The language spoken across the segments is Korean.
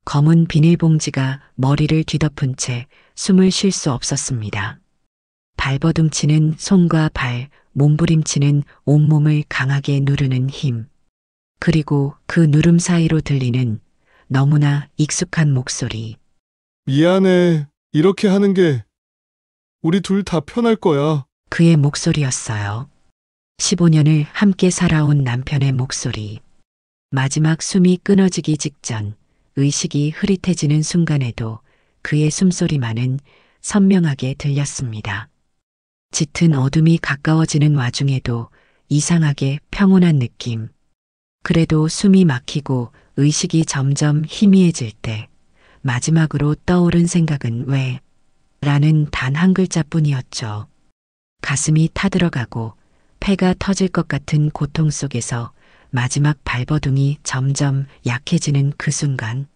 검은 비닐봉지가 머리를 뒤덮은 채 숨을 쉴 수 없었습니다. 발버둥치는 손과 발, 몸부림치는 온몸을 강하게 누르는 힘. 그리고 그 누름 사이로 들리는 너무나 익숙한 목소리. 미안해. 이렇게 하는 게 우리 둘 다 편할 거야. 그의 목소리였어요. 15년을 함께 살아온 남편의 목소리. 마지막 숨이 끊어지기 직전, 의식이 흐릿해지는 순간에도 그의 숨소리만은 선명하게 들렸습니다. 짙은 어둠이 가까워지는 와중에도 이상하게 평온한 느낌. 그래도 숨이 막히고 의식이 점점 희미해질 때 마지막으로 떠오른 생각은 왜? 라는 단 한 글자뿐이었죠. 가슴이 타들어가고 폐가 터질 것 같은 고통 속에서 마지막 발버둥이 점점 약해지는 그 순간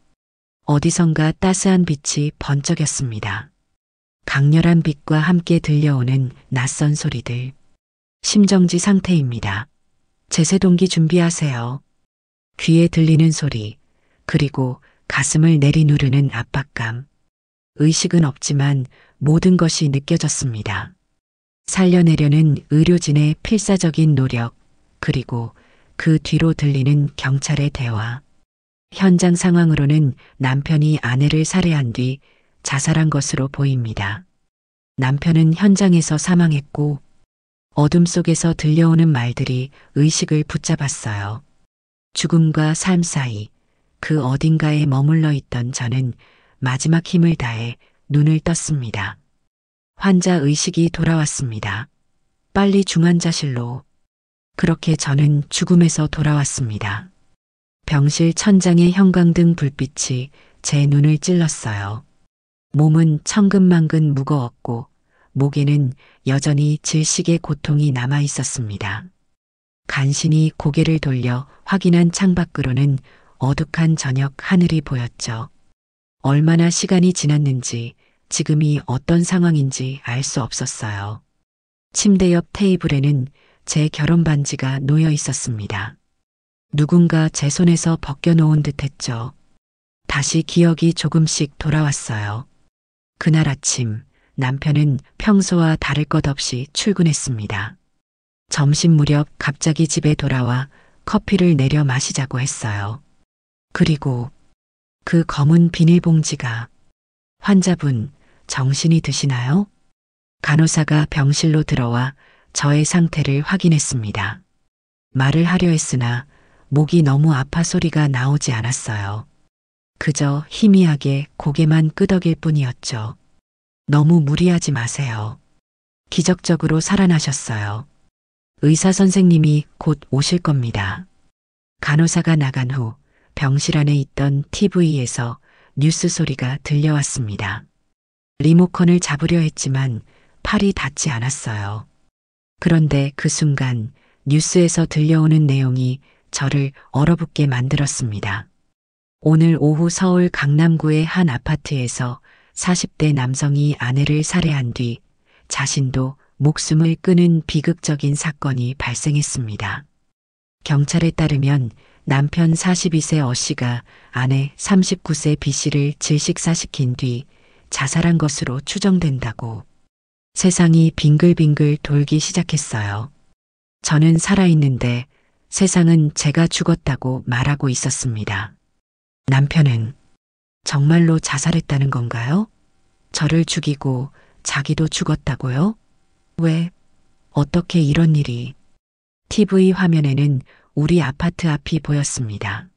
어디선가 따스한 빛이 번쩍였습니다. 강렬한 빛과 함께 들려오는 낯선 소리들. 심정지 상태입니다. 제세동기 준비하세요. 귀에 들리는 소리, 그리고 가슴을 내리누르는 압박감. 의식은 없지만 모든 것이 느껴졌습니다. 살려내려는 의료진의 필사적인 노력, 그리고 그 뒤로 들리는 경찰의 대화. 현장 상황으로는 남편이 아내를 살해한 뒤 자살한 것으로 보입니다. 남편은 현장에서 사망했고 어둠 속에서 들려오는 말들이 의식을 붙잡았어요. 죽음과 삶 사이 그 어딘가에 머물러 있던 저는 마지막 힘을 다해 눈을 떴습니다. 환자 의식이 돌아왔습니다. 빨리 중환자실로. 그렇게 저는 죽음에서 돌아왔습니다. 병실 천장의 형광등 불빛이 제 눈을 찔렀어요. 몸은 천근만근 무거웠고 목에는 여전히 질식의 고통이 남아 있었습니다. 간신히 고개를 돌려 확인한 창밖으로는 어둑한 저녁 하늘이 보였죠. 얼마나 시간이 지났는지 지금이 어떤 상황인지 알 수 없었어요. 침대 옆 테이블에는 제 결혼 반지가 놓여 있었습니다. 누군가 제 손에서 벗겨놓은 듯했죠. 다시 기억이 조금씩 돌아왔어요. 그날 아침 남편은 평소와 다를 것 없이 출근했습니다. 점심 무렵 갑자기 집에 돌아와 커피를 내려 마시자고 했어요. 그리고 그 검은 비닐봉지가 환자분 정신이 드시나요? 간호사가 병실로 들어와 저의 상태를 확인했습니다. 말을 하려 했으나 목이 너무 아파 소리가 나오지 않았어요. 그저 희미하게 고개만 끄덕일 뿐이었죠. 너무 무리하지 마세요. 기적적으로 살아나셨어요. 의사 선생님이 곧 오실 겁니다. 간호사가 나간 후 병실 안에 있던 TV에서 뉴스 소리가 들려왔습니다. 리모컨을 잡으려 했지만 팔이 닿지 않았어요. 그런데 그 순간 뉴스에서 들려오는 내용이 저를 얼어붙게 만들었습니다. 오늘 오후 서울 강남구의 한 아파트에서 40대 남성이 아내를 살해한 뒤 자신도 목숨을 끊은 비극적인 사건이 발생했습니다. 경찰에 따르면 남편 42세 어 씨가 아내 39세 B 씨를 질식사시킨 뒤 자살한 것으로 추정된다고. 세상이 빙글빙글 돌기 시작했어요. 저는 살아있는데 세상은 제가 죽었다고 말하고 있었습니다. 남편은 정말로 자살했다는 건가요? 저를 죽이고 자기도 죽었다고요? 왜? 어떻게 이런 일이? TV 화면에는 우리 아파트 앞이 보였습니다.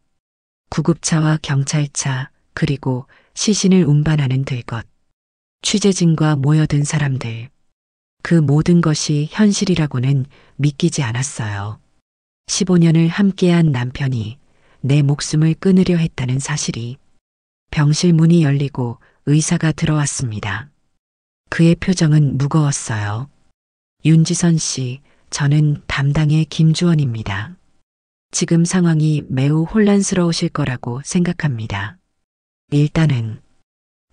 구급차와 경찰차, 그리고 시신을 운반하는 들것. 취재진과 모여든 사람들. 그 모든 것이 현실이라고는 믿기지 않았어요. 15년을 함께한 남편이 내 목숨을 끊으려 했다는 사실이. 병실 문이 열리고 의사가 들어왔습니다. 그의 표정은 무거웠어요. 윤지선 씨, 저는 담당의 김주원입니다. 지금 상황이 매우 혼란스러우실 거라고 생각합니다. 일단은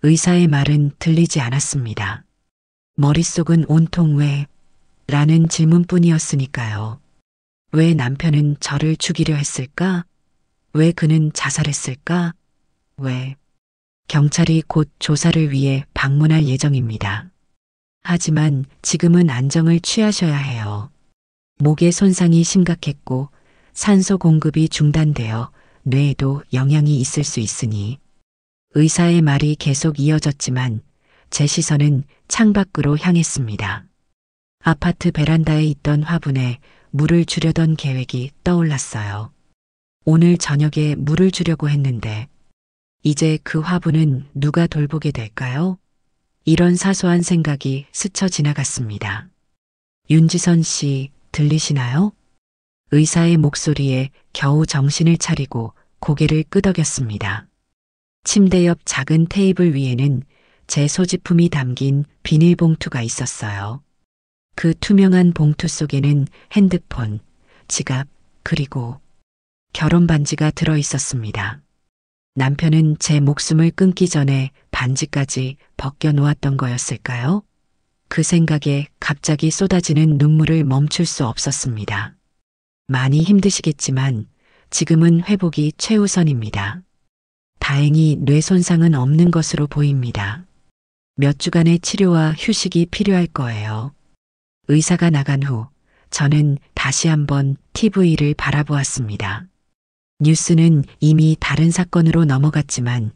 의사의 말은 들리지 않았습니다. 머릿속은 온통 왜? 라는 질문뿐이었으니까요. 왜 남편은 저를 죽이려 했을까? 왜 그는 자살했을까? 왜? 경찰이 곧 조사를 위해 방문할 예정입니다. 하지만 지금은 안정을 취하셔야 해요. 목의 손상이 심각했고 산소 공급이 중단되어 뇌에도 영향이 있을 수 있으니 의사의 말이 계속 이어졌지만 제 시선은 창밖으로 향했습니다. 아파트 베란다에 있던 화분에 물을 주려던 계획이 떠올랐어요. 오늘 저녁에 물을 주려고 했는데 이제 그 화분은 누가 돌보게 될까요? 이런 사소한 생각이 스쳐 지나갔습니다. 윤지선 씨, 들리시나요? 의사의 목소리에 겨우 정신을 차리고 고개를 끄덕였습니다. 침대 옆 작은 테이블 위에는 제 소지품이 담긴 비닐봉투가 있었어요. 그 투명한 봉투 속에는 핸드폰, 지갑, 그리고 결혼 반지가 들어 있었습니다. 남편은 제 목숨을 끊기 전에 반지까지 벗겨 놓았던 거였을까요? 그 생각에 갑자기 쏟아지는 눈물을 멈출 수 없었습니다. 많이 힘드시겠지만 지금은 회복이 최우선입니다. 다행히 뇌 손상은 없는 것으로 보입니다. 몇 주간의 치료와 휴식이 필요할 거예요. 의사가 나간 후 저는 다시 한번 TV를 바라보았습니다. 뉴스는 이미 다른 사건으로 넘어갔지만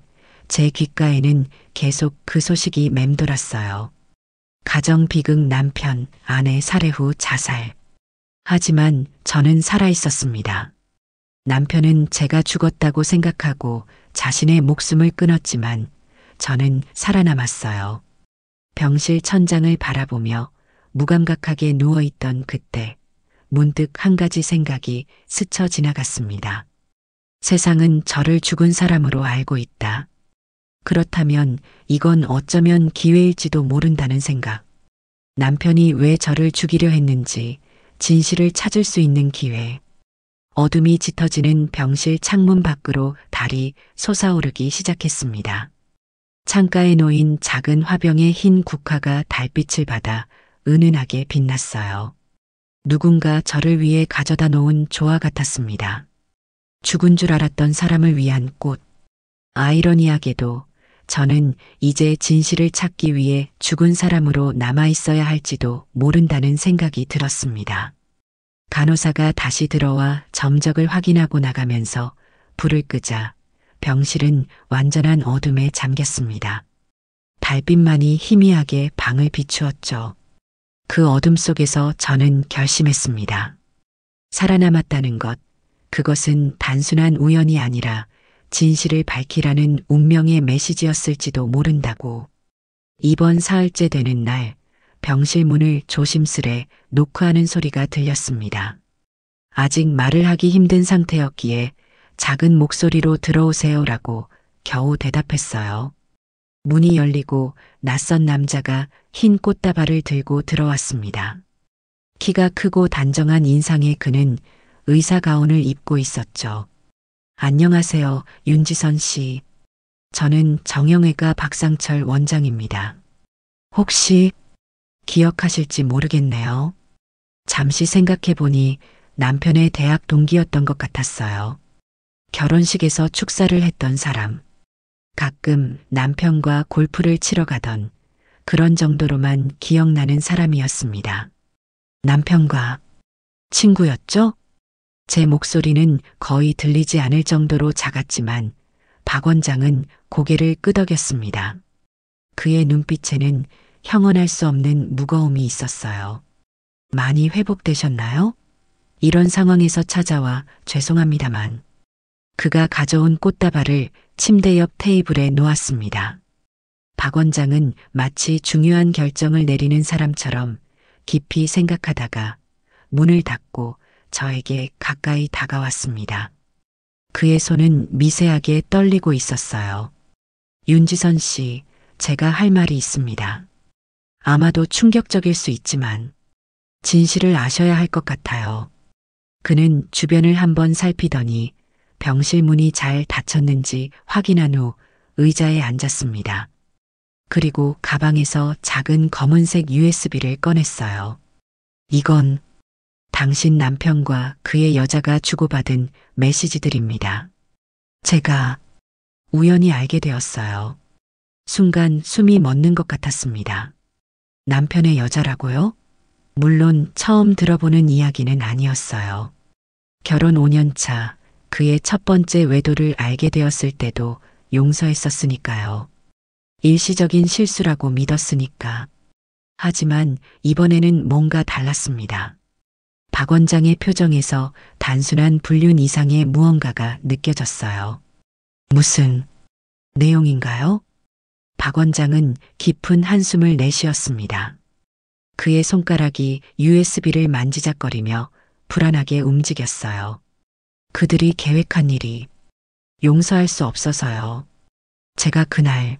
제 귓가에는 계속 그 소식이 맴돌았어요. 가정 비극, 남편, 아내 살해 후 자살. 하지만 저는 살아 있었습니다. 남편은 제가 죽었다고 생각하고 자신의 목숨을 끊었지만 저는 살아남았어요. 병실 천장을 바라보며 무감각하게 누워있던 그때 문득 한 가지 생각이 스쳐 지나갔습니다. 세상은 저를 죽은 사람으로 알고 있다. 그렇다면 이건 어쩌면 기회일지도 모른다는 생각. 남편이 왜 저를 죽이려 했는지 진실을 찾을 수 있는 기회. 어둠이 짙어지는 병실 창문 밖으로 달이 솟아오르기 시작했습니다. 창가에 놓인 작은 화병의 흰 국화가 달빛을 받아 은은하게 빛났어요. 누군가 저를 위해 가져다 놓은 조화 같았습니다. 죽은 줄 알았던 사람을 위한 꽃. 아이러니하게도 저는 이제 진실을 찾기 위해 죽은 사람으로 남아 있어야 할지도 모른다는 생각이 들었습니다. 간호사가 다시 들어와 점적을 확인하고 나가면서 불을 끄자 병실은 완전한 어둠에 잠겼습니다. 달빛만이 희미하게 방을 비추었죠. 그 어둠 속에서 저는 결심했습니다. 살아남았다는 것, 그것은 단순한 우연이 아니라 진실을 밝히라는 운명의 메시지였을지도 모른다고. 이번 사흘째 되는 날, 병실 문을 조심스레 노크하는 소리가 들렸습니다. 아직 말을 하기 힘든 상태였기에 작은 목소리로 들어오세요라고 겨우 대답했어요. 문이 열리고 낯선 남자가 흰 꽃다발을 들고 들어왔습니다. 키가 크고 단정한 인상의 그는 의사 가운을 입고 있었죠. 안녕하세요, 윤지선 씨. 저는 정형외과 박상철 원장입니다. 혹시 기억하실지 모르겠네요. 잠시 생각해보니 남편의 대학 동기였던 것 같았어요. 결혼식에서 축사를 했던 사람. 가끔 남편과 골프를 치러 가던 그런 정도로만 기억나는 사람이었습니다. 남편과 친구였죠? 제 목소리는 거의 들리지 않을 정도로 작았지만 박 원장은 고개를 끄덕였습니다. 그의 눈빛에는 형언할 수 없는 무거움이 있었어요. 많이 회복되셨나요? 이런 상황에서 찾아와 죄송합니다만. 그가 가져온 꽃다발을 침대 옆 테이블에 놓았습니다. 박 원장은 마치 중요한 결정을 내리는 사람처럼 깊이 생각하다가 문을 닫고 저에게 가까이 다가왔습니다. 그의 손은 미세하게 떨리고 있었어요. 윤지선 씨, 제가 할 말이 있습니다. 아마도 충격적일 수 있지만 진실을 아셔야 할 것 같아요. 그는 주변을 한번 살피더니 병실 문이 잘 닫혔는지 확인한 후 의자에 앉았습니다. 그리고 가방에서 작은 검은색 USB를 꺼냈어요. 이건 당신 남편과 그의 여자가 주고받은 메시지들입니다. 제가 우연히 알게 되었어요. 순간 숨이 멎는 것 같았습니다. 남편의 여자라고요? 물론 처음 들어보는 이야기는 아니었어요. 결혼 5년 차 그의 첫 번째 외도를 알게 되었을 때도 용서했었으니까요. 일시적인 실수라고 믿었으니까. 하지만 이번에는 뭔가 달랐습니다. 박 원장의 표정에서 단순한 불륜 이상의 무언가가 느껴졌어요. 무슨 내용인가요? 박 원장은 깊은 한숨을 내쉬었습니다. 그의 손가락이 USB를 만지작거리며 불안하게 움직였어요. 그들이 계획한 일이 용서할 수 없어서요. 제가 그날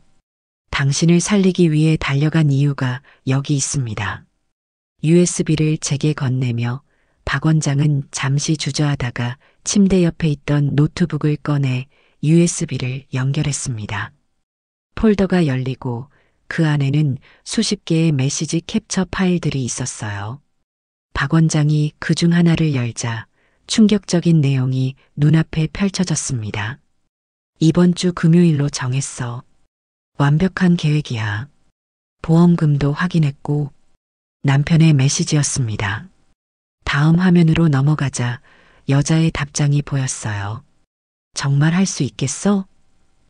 당신을 살리기 위해 달려간 이유가 여기 있습니다. USB를 제게 건네며 박 원장은 잠시 주저하다가 침대 옆에 있던 노트북을 꺼내 USB를 연결했습니다. 폴더가 열리고 그 안에는 수십 개의 메시지 캡처 파일들이 있었어요. 박 원장이 그 중 하나를 열자 충격적인 내용이 눈앞에 펼쳐졌습니다. 이번 주 금요일로 정했어. 완벽한 계획이야. 보험금도 확인했고 남편의 메시지였습니다. 다음 화면으로 넘어가자 여자의 답장이 보였어요. 정말 할 수 있겠어?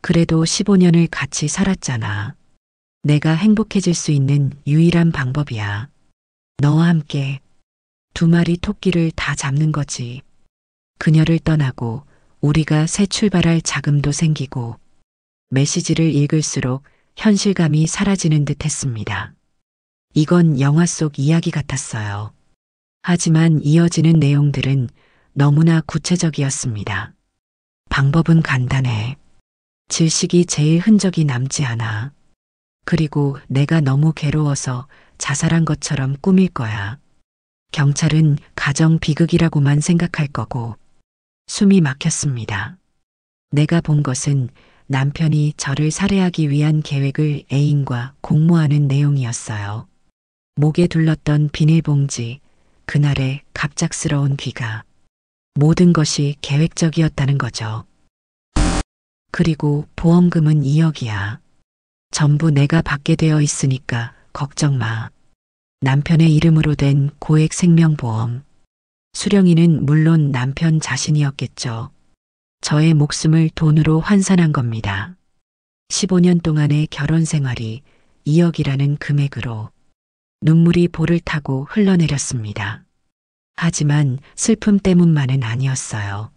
그래도 15년을 같이 살았잖아. 내가 행복해질 수 있는 유일한 방법이야. 너와 함께 2마리 토끼를 다 잡는 거지. 그녀를 떠나고 우리가 새 출발할 자금도 생기고 메시지를 읽을수록 현실감이 사라지는 듯 했습니다. 이건 영화 속 이야기 같았어요. 하지만 이어지는 내용들은 너무나 구체적이었습니다. 방법은 간단해. 질식이 제일 흔적이 남지 않아. 그리고 내가 너무 괴로워서 자살한 것처럼 꾸밀 거야. 경찰은 가정 비극이라고만 생각할 거고. 숨이 막혔습니다. 내가 본 것은 남편이 저를 살해하기 위한 계획을 애인과 공모하는 내용이었어요. 목에 둘렀던 비닐봉지, 그날의 갑작스러운 귀가. 모든 것이 계획적이었다는 거죠. 그리고 보험금은 2억이야. 전부 내가 받게 되어 있으니까 걱정 마. 남편의 이름으로 된 고액 생명보험. 수령이는 물론 남편 자신이었겠죠. 저의 목숨을 돈으로 환산한 겁니다. 15년 동안의 결혼 생활이 2억이라는 금액으로 눈물이 볼을 타고 흘러내렸습니다. 하지만 슬픔 때문만은 아니었어요.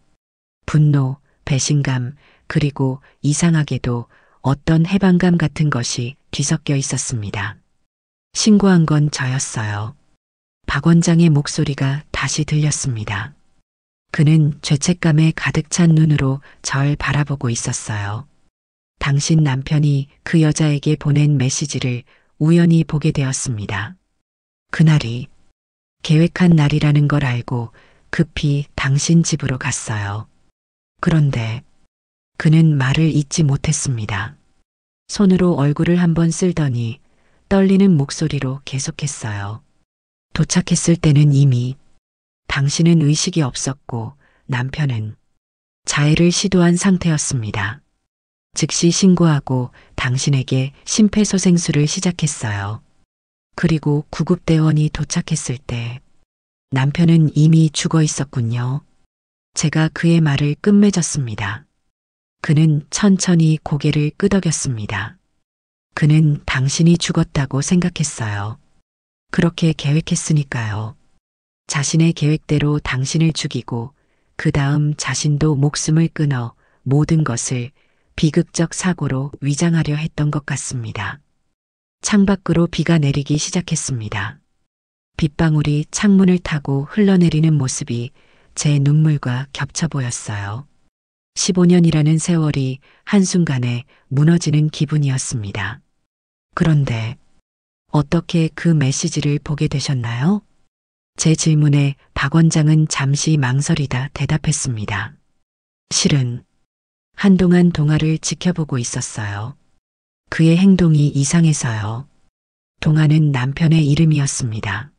분노, 배신감, 그리고 이상하게도 어떤 해방감 같은 것이 뒤섞여 있었습니다. 신고한 건 저였어요. 박 원장의 목소리가 다시 들렸습니다. 그는 죄책감에 가득 찬 눈으로 절 바라보고 있었어요. 당신 남편이 그 여자에게 보낸 메시지를 우연히 보게 되었습니다. 그날이 계획한 날이라는 걸 알고 급히 당신 집으로 갔어요. 그런데 그는 말을 잇지 못했습니다. 손으로 얼굴을 한번 쓸더니 떨리는 목소리로 계속했어요. 도착했을 때는 이미 당신은 의식이 없었고 남편은 자해를 시도한 상태였습니다. 즉시 신고하고 당신에게 심폐소생술을 시작했어요. 그리고 구급대원이 도착했을 때 남편은 이미 죽어 있었군요. 제가 그의 말을 끝맺었습니다. 그는 천천히 고개를 끄덕였습니다. 그는 당신이 죽었다고 생각했어요. 그렇게 계획했으니까요. 자신의 계획대로 당신을 죽이고 그 다음 자신도 목숨을 끊어 모든 것을 비극적 사고로 위장하려 했던 것 같습니다. 창밖으로 비가 내리기 시작했습니다. 빗방울이 창문을 타고 흘러내리는 모습이 제 눈물과 겹쳐 보였어요. 15년이라는 세월이 한순간에 무너지는 기분이었습니다. 그런데 어떻게 그 메시지를 보게 되셨나요? 제 질문에 박 원장은 잠시 망설이다 대답했습니다. 실은 한동안 동아를 지켜보고 있었어요. 그의 행동이 이상해서요. 동아는 남편의 이름이었습니다.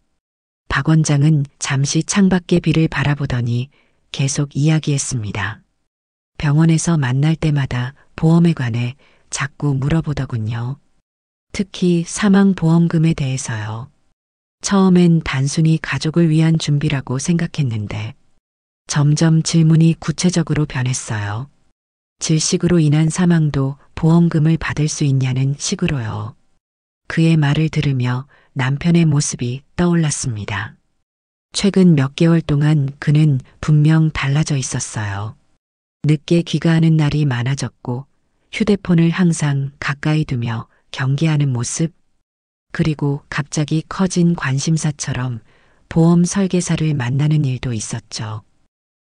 박 원장은 잠시 창밖의 비를 바라보더니 계속 이야기했습니다. 병원에서 만날 때마다 보험에 관해 자꾸 물어보더군요. 특히 사망보험금에 대해서요. 처음엔 단순히 가족을 위한 준비라고 생각했는데 점점 질문이 구체적으로 변했어요. 질식으로 인한 사망도 보험금을 받을 수 있냐는 식으로요. 그의 말을 들으며 남편의 모습이 떠올랐습니다. 최근 몇 개월 동안 그는 분명 달라져 있었어요. 늦게 귀가하는 날이 많아졌고 휴대폰을 항상 가까이 두며 경계하는 모습, 그리고 갑자기 커진 관심사처럼 보험 설계사를 만나는 일도 있었죠.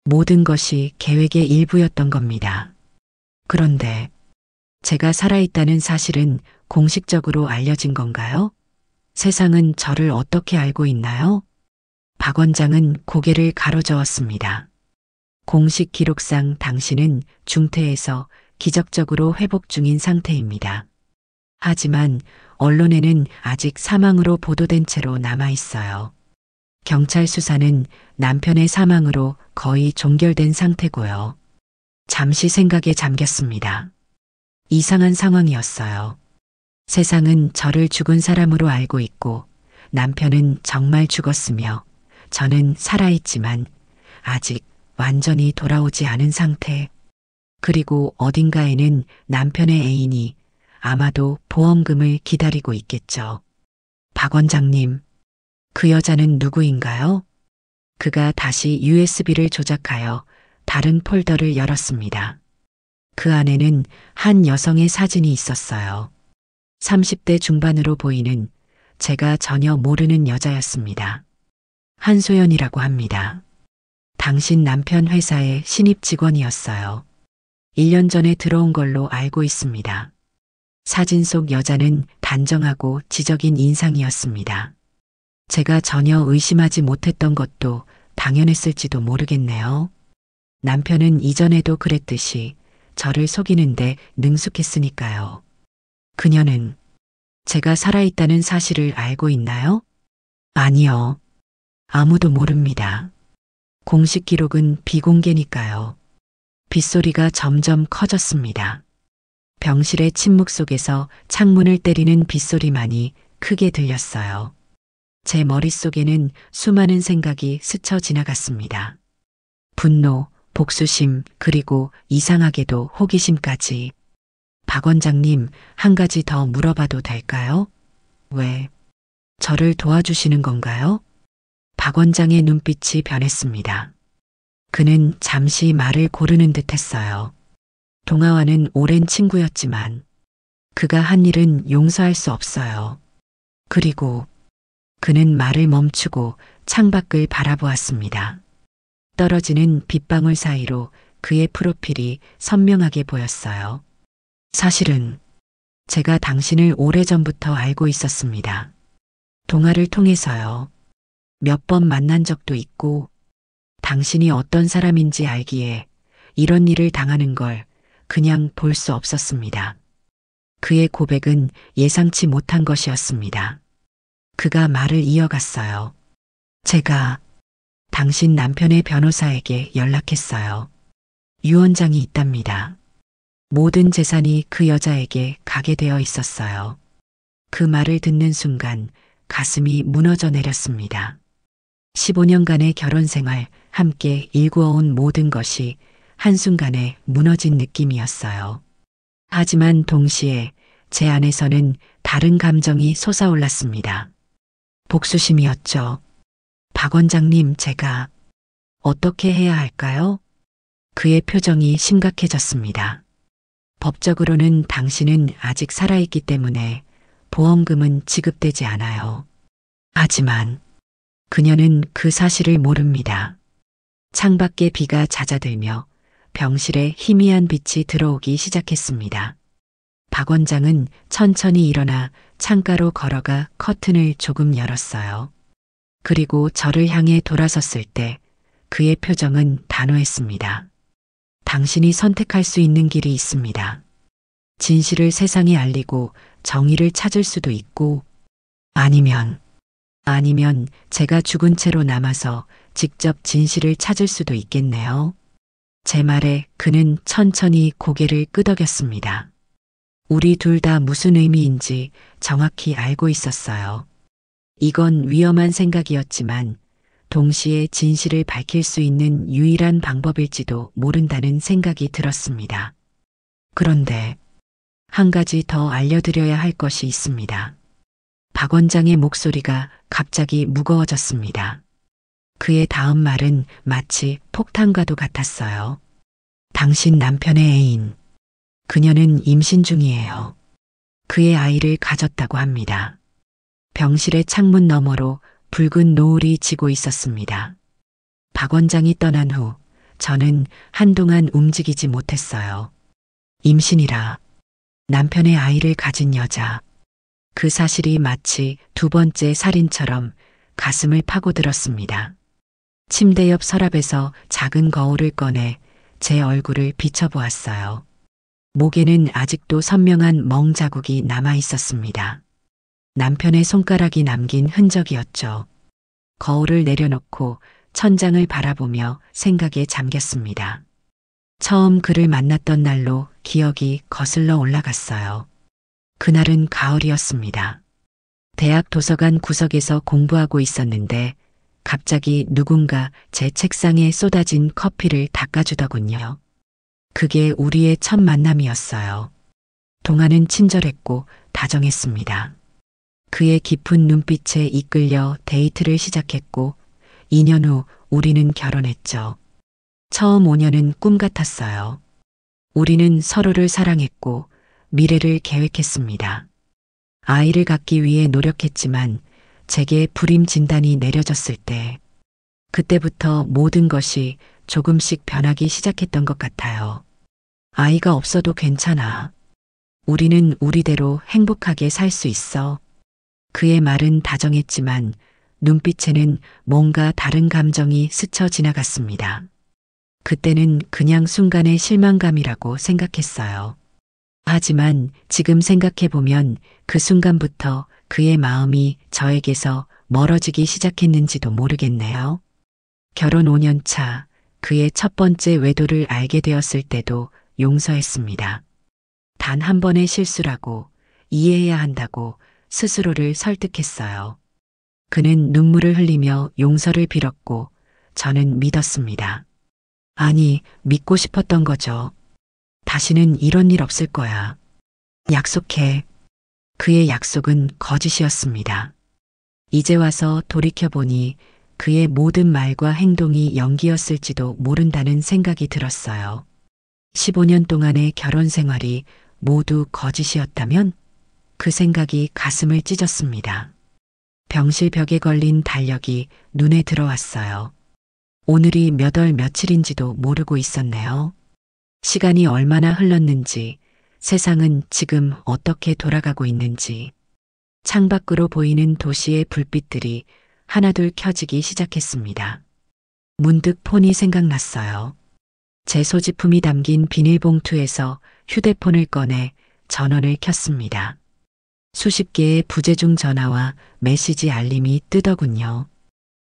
모든 것이 계획의 일부였던 겁니다. 그런데 제가 살아있다는 사실은 공식적으로 알려진 건가요? 세상은 저를 어떻게 알고 있나요? 박 원장은 고개를 가로저었습니다. 공식 기록상 당신은 중태에서 기적적으로 회복 중인 상태입니다. 하지만 언론에는 아직 사망으로 보도된 채로 남아 있어요. 경찰 수사는 남편의 사망으로 거의 종결된 상태고요. 잠시 생각에 잠겼습니다. 이상한 상황이었어요. 세상은 저를 죽은 사람으로 알고 있고 남편은 정말 죽었으며 저는 살아있지만 아직 완전히 돌아오지 않은 상태. 그리고 어딘가에는 남편의 애인이 아마도 보험금을 기다리고 있겠죠. 박 원장님, 그 여자는 누구인가요? 그가 다시 USB를 조작하여 다른 폴더를 열었습니다. 그 안에는 한 여성의 사진이 있었어요. 30대 중반으로 보이는 제가 전혀 모르는 여자였습니다. 한소연이라고 합니다. 당신 남편 회사의 신입 직원이었어요. 1년 전에 들어온 걸로 알고 있습니다. 사진 속 여자는 단정하고 지적인 인상이었습니다. 제가 전혀 의심하지 못했던 것도 당연했을지도 모르겠네요. 남편은 이전에도 그랬듯이 저를 속이는데 능숙했으니까요. 그녀는 제가 살아있다는 사실을 알고 있나요? 아니요. 아무도 모릅니다. 공식 기록은 비공개니까요. 빗소리가 점점 커졌습니다. 병실의 침묵 속에서 창문을 때리는 빗소리만이 크게 들렸어요. 제 머릿속에는 수많은 생각이 스쳐 지나갔습니다. 분노, 복수심, 그리고 이상하게도 호기심까지. 박 원장님, 한 가지 더 물어봐도 될까요? 왜 저를 도와주시는 건가요? 박 원장의 눈빛이 변했습니다. 그는 잠시 말을 고르는 듯 했어요. 동아와는 오랜 친구였지만 그가 한 일은 용서할 수 없어요. 그리고 그는 말을 멈추고 창밖을 바라보았습니다. 떨어지는 빗방울 사이로 그의 프로필이 선명하게 보였어요. 사실은 제가 당신을 오래전부터 알고 있었습니다. 동화를 통해서요. 몇 번 만난 적도 있고 당신이 어떤 사람인지 알기에 이런 일을 당하는 걸 그냥 볼 수 없었습니다. 그의 고백은 예상치 못한 것이었습니다. 그가 말을 이어갔어요. 제가 당신 남편의 변호사에게 연락했어요. 유언장이 있답니다. 모든 재산이 그 여자에게 가게 되어 있었어요. 그 말을 듣는 순간 가슴이 무너져 내렸습니다. 15년간의 결혼 생활, 함께 일구어온 모든 것이 한순간에 무너진 느낌이었어요. 하지만 동시에 제 안에서는 다른 감정이 솟아올랐습니다. 복수심이었죠. 박 원장님, 제가 어떻게 해야 할까요? 그의 표정이 심각해졌습니다. 법적으로는 당신은 아직 살아있기 때문에 보험금은 지급되지 않아요. 하지만 그녀는 그 사실을 모릅니다. 창밖에 비가 잦아들며 병실에 희미한 빛이 들어오기 시작했습니다. 박 원장은 천천히 일어나 창가로 걸어가 커튼을 조금 열었어요. 그리고 저를 향해 돌아섰을 때 그의 표정은 단호했습니다. 당신이 선택할 수 있는 길이 있습니다. 진실을 세상에 알리고 정의를 찾을 수도 있고 아니면 제가 죽은 채로 남아서 직접 진실을 찾을 수도 있겠네요. 제 말에 그는 천천히 고개를 끄덕였습니다. 우리 둘 다 무슨 의미인지 정확히 알고 있었어요. 이건 위험한 생각이었지만 동시에 진실을 밝힐 수 있는 유일한 방법일지도 모른다는 생각이 들었습니다. 그런데 한 가지 더 알려드려야 할 것이 있습니다. 박 원장의 목소리가 갑자기 무거워졌습니다. 그의 다음 말은 마치 폭탄과도 같았어요. 당신 남편의 애인. 그녀는 임신 중이에요. 그의 아이를 가졌다고 합니다. 병실의 창문 너머로 붉은 노을이 지고 있었습니다. 박 원장이 떠난 후 저는 한동안 움직이지 못했어요. 임신이라 남편의 아이를 가진 여자. 그 사실이 마치 두 번째 살인처럼 가슴을 파고들었습니다. 침대 옆 서랍에서 작은 거울을 꺼내 제 얼굴을 비춰보았어요. 목에는 아직도 선명한 멍 자국이 남아 있었습니다. 남편의 손가락이 남긴 흔적이었죠. 거울을 내려놓고 천장을 바라보며 생각에 잠겼습니다. 처음 그를 만났던 날로 기억이 거슬러 올라갔어요. 그날은 가을이었습니다. 대학 도서관 구석에서 공부하고 있었는데 갑자기 누군가 제 책상에 쏟아진 커피를 닦아주더군요. 그게 우리의 첫 만남이었어요. 동화는 친절했고 다정했습니다. 그의 깊은 눈빛에 이끌려 데이트를 시작했고 2년 후 우리는 결혼했죠. 처음 5년은 꿈 같았어요. 우리는 서로를 사랑했고 미래를 계획했습니다. 아이를 갖기 위해 노력했지만 제게 불임 진단이 내려졌을 때 그때부터 모든 것이 조금씩 변하기 시작했던 것 같아요. 아이가 없어도 괜찮아. 우리는 우리대로 행복하게 살 수 있어. 그의 말은 다정했지만 눈빛에는 뭔가 다른 감정이 스쳐 지나갔습니다. 그때는 그냥 순간의 실망감이라고 생각했어요. 하지만 지금 생각해보면 그 순간부터 그의 마음이 저에게서 멀어지기 시작했는지도 모르겠네요. 결혼 5년 차 그의 첫 번째 외도를 알게 되었을 때도 용서했습니다. 단 한 번의 실수라고 이해해야 한다고 스스로를 설득했어요. 그는 눈물을 흘리며 용서를 빌었고 저는 믿었습니다. 아니, 믿고 싶었던 거죠. 다시는 이런 일 없을 거야. 약속해. 그의 약속은 거짓이었습니다. 이제 와서 돌이켜보니 그의 모든 말과 행동이 연기였을지도 모른다는 생각이 들었어요. 15년 동안의 결혼 생활이 모두 거짓이었다면? 그 생각이 가슴을 찢었습니다. 병실 벽에 걸린 달력이 눈에 들어왔어요. 오늘이 몇 월 며칠인지도 모르고 있었네요. 시간이 얼마나 흘렀는지, 세상은 지금 어떻게 돌아가고 있는지. 창밖으로 보이는 도시의 불빛들이 하나둘 켜지기 시작했습니다. 문득 폰이 생각났어요. 제 소지품이 담긴 비닐봉투에서 휴대폰을 꺼내 전원을 켰습니다. 수십 개의 부재중 전화와 메시지 알림이 뜨더군요.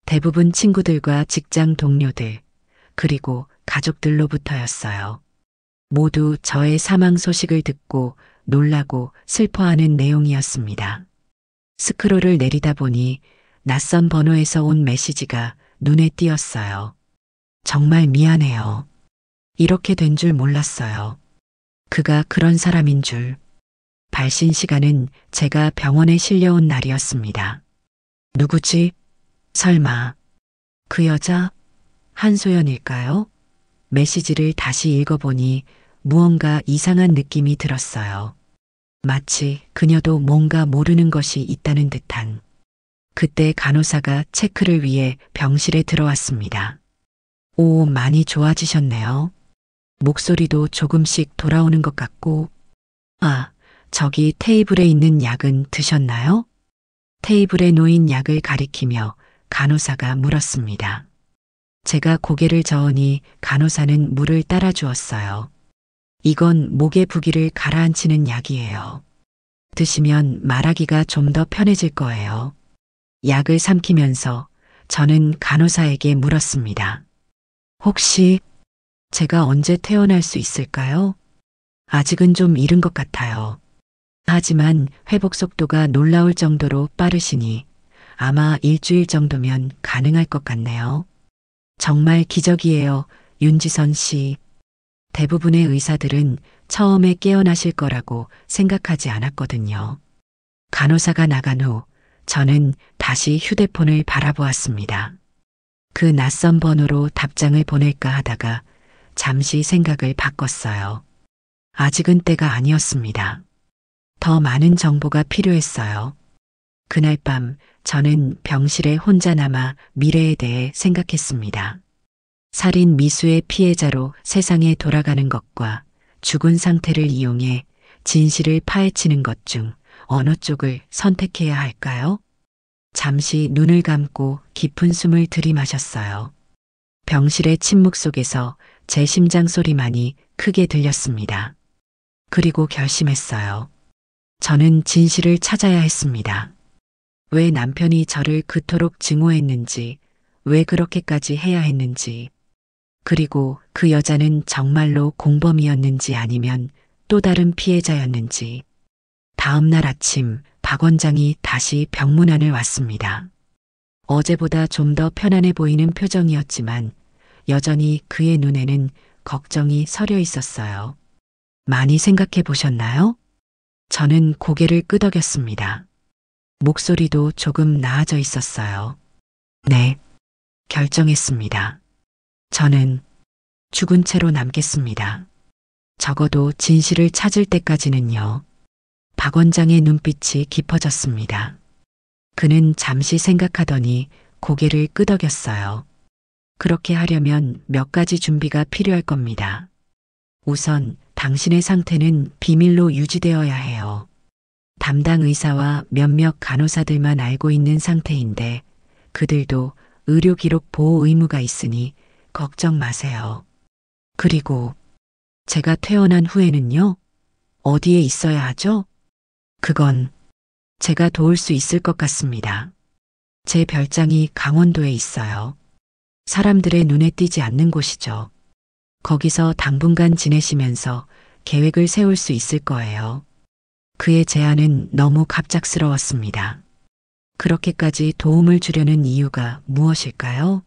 대부분 친구들과 직장 동료들, 그리고 가족들로부터였어요. 모두 저의 사망 소식을 듣고 놀라고 슬퍼하는 내용이었습니다. 스크롤을 내리다 보니 낯선 번호에서 온 메시지가 눈에 띄었어요. 정말 미안해요. 이렇게 된 줄 몰랐어요. 그가 그런 사람인 줄. 발신 시간은 제가 병원에 실려온 날이었습니다. 누구지? 설마 그 여자 한소연일까요? 메시지를 다시 읽어보니 무언가 이상한 느낌이 들었어요. 마치 그녀도 뭔가 모르는 것이 있다는 듯한. 그때 간호사가 체크를 위해 병실에 들어왔습니다. 오, 많이 좋아지셨네요. 목소리도 조금씩 돌아오는 것 같고. 아, 저기 테이블에 있는 약은 드셨나요? 테이블에 놓인 약을 가리키며 간호사가 물었습니다. 제가 고개를 저으니 간호사는 물을 따라 주었어요. 이건 목의 부기를 가라앉히는 약이에요. 드시면 말하기가 좀 더 편해질 거예요. 약을 삼키면서 저는 간호사에게 물었습니다. 혹시 제가 언제 퇴원할 수 있을까요? 아직은 좀 이른 것 같아요. 하지만 회복 속도가 놀라울 정도로 빠르시니 아마 일주일 정도면 가능할 것 같네요. 정말 기적이에요, 윤지선 씨. 대부분의 의사들은 처음에 깨어나실 거라고 생각하지 않았거든요. 간호사가 나간 후 저는 다시 휴대폰을 바라보았습니다. 그 낯선 번호로 답장을 보낼까 하다가 잠시 생각을 바꿨어요. 아직은 때가 아니었습니다. 더 많은 정보가 필요했어요. 그날 밤 저는 병실에 혼자 남아 미래에 대해 생각했습니다. 살인 미수의 피해자로 세상에 돌아가는 것과 죽은 상태를 이용해 진실을 파헤치는 것 중 어느 쪽을 선택해야 할까요? 잠시 눈을 감고 깊은 숨을 들이마셨어요. 병실의 침묵 속에서 제 심장 소리만이 크게 들렸습니다. 그리고 결심했어요. 저는 진실을 찾아야 했습니다. 왜 남편이 저를 그토록 증오했는지, 왜 그렇게까지 해야 했는지, 그리고 그 여자는 정말로 공범이었는지 아니면 또 다른 피해자였는지. 다음 날 아침 박 원장이 다시 병문안을 왔습니다. 어제보다 좀 더 편안해 보이는 표정이었지만 여전히 그의 눈에는 걱정이 서려 있었어요. 많이 생각해 보셨나요? 저는 고개를 끄덕였습니다. 목소리도 조금 나아져 있었어요. 네, 결정했습니다. 저는 죽은 채로 남겠습니다. 적어도 진실을 찾을 때까지는요. 박 원장의 눈빛이 깊어졌습니다. 그는 잠시 생각하더니 고개를 끄덕였어요. 그렇게 하려면 몇 가지 준비가 필요할 겁니다. 우선 당신의 상태는 비밀로 유지되어야 해요. 담당 의사와 몇몇 간호사들만 알고 있는 상태인데 그들도 의료 기록 보호 의무가 있으니 걱정 마세요. 그리고 제가 퇴원한 후에는요? 어디에 있어야 하죠? 그건 제가 도울 수 있을 것 같습니다. 제 별장이 강원도에 있어요. 사람들의 눈에 띄지 않는 곳이죠. 거기서 당분간 지내시면서 계획을 세울 수 있을 거예요. 그의 제안은 너무 갑작스러웠습니다. 그렇게까지 도움을 주려는 이유가 무엇일까요?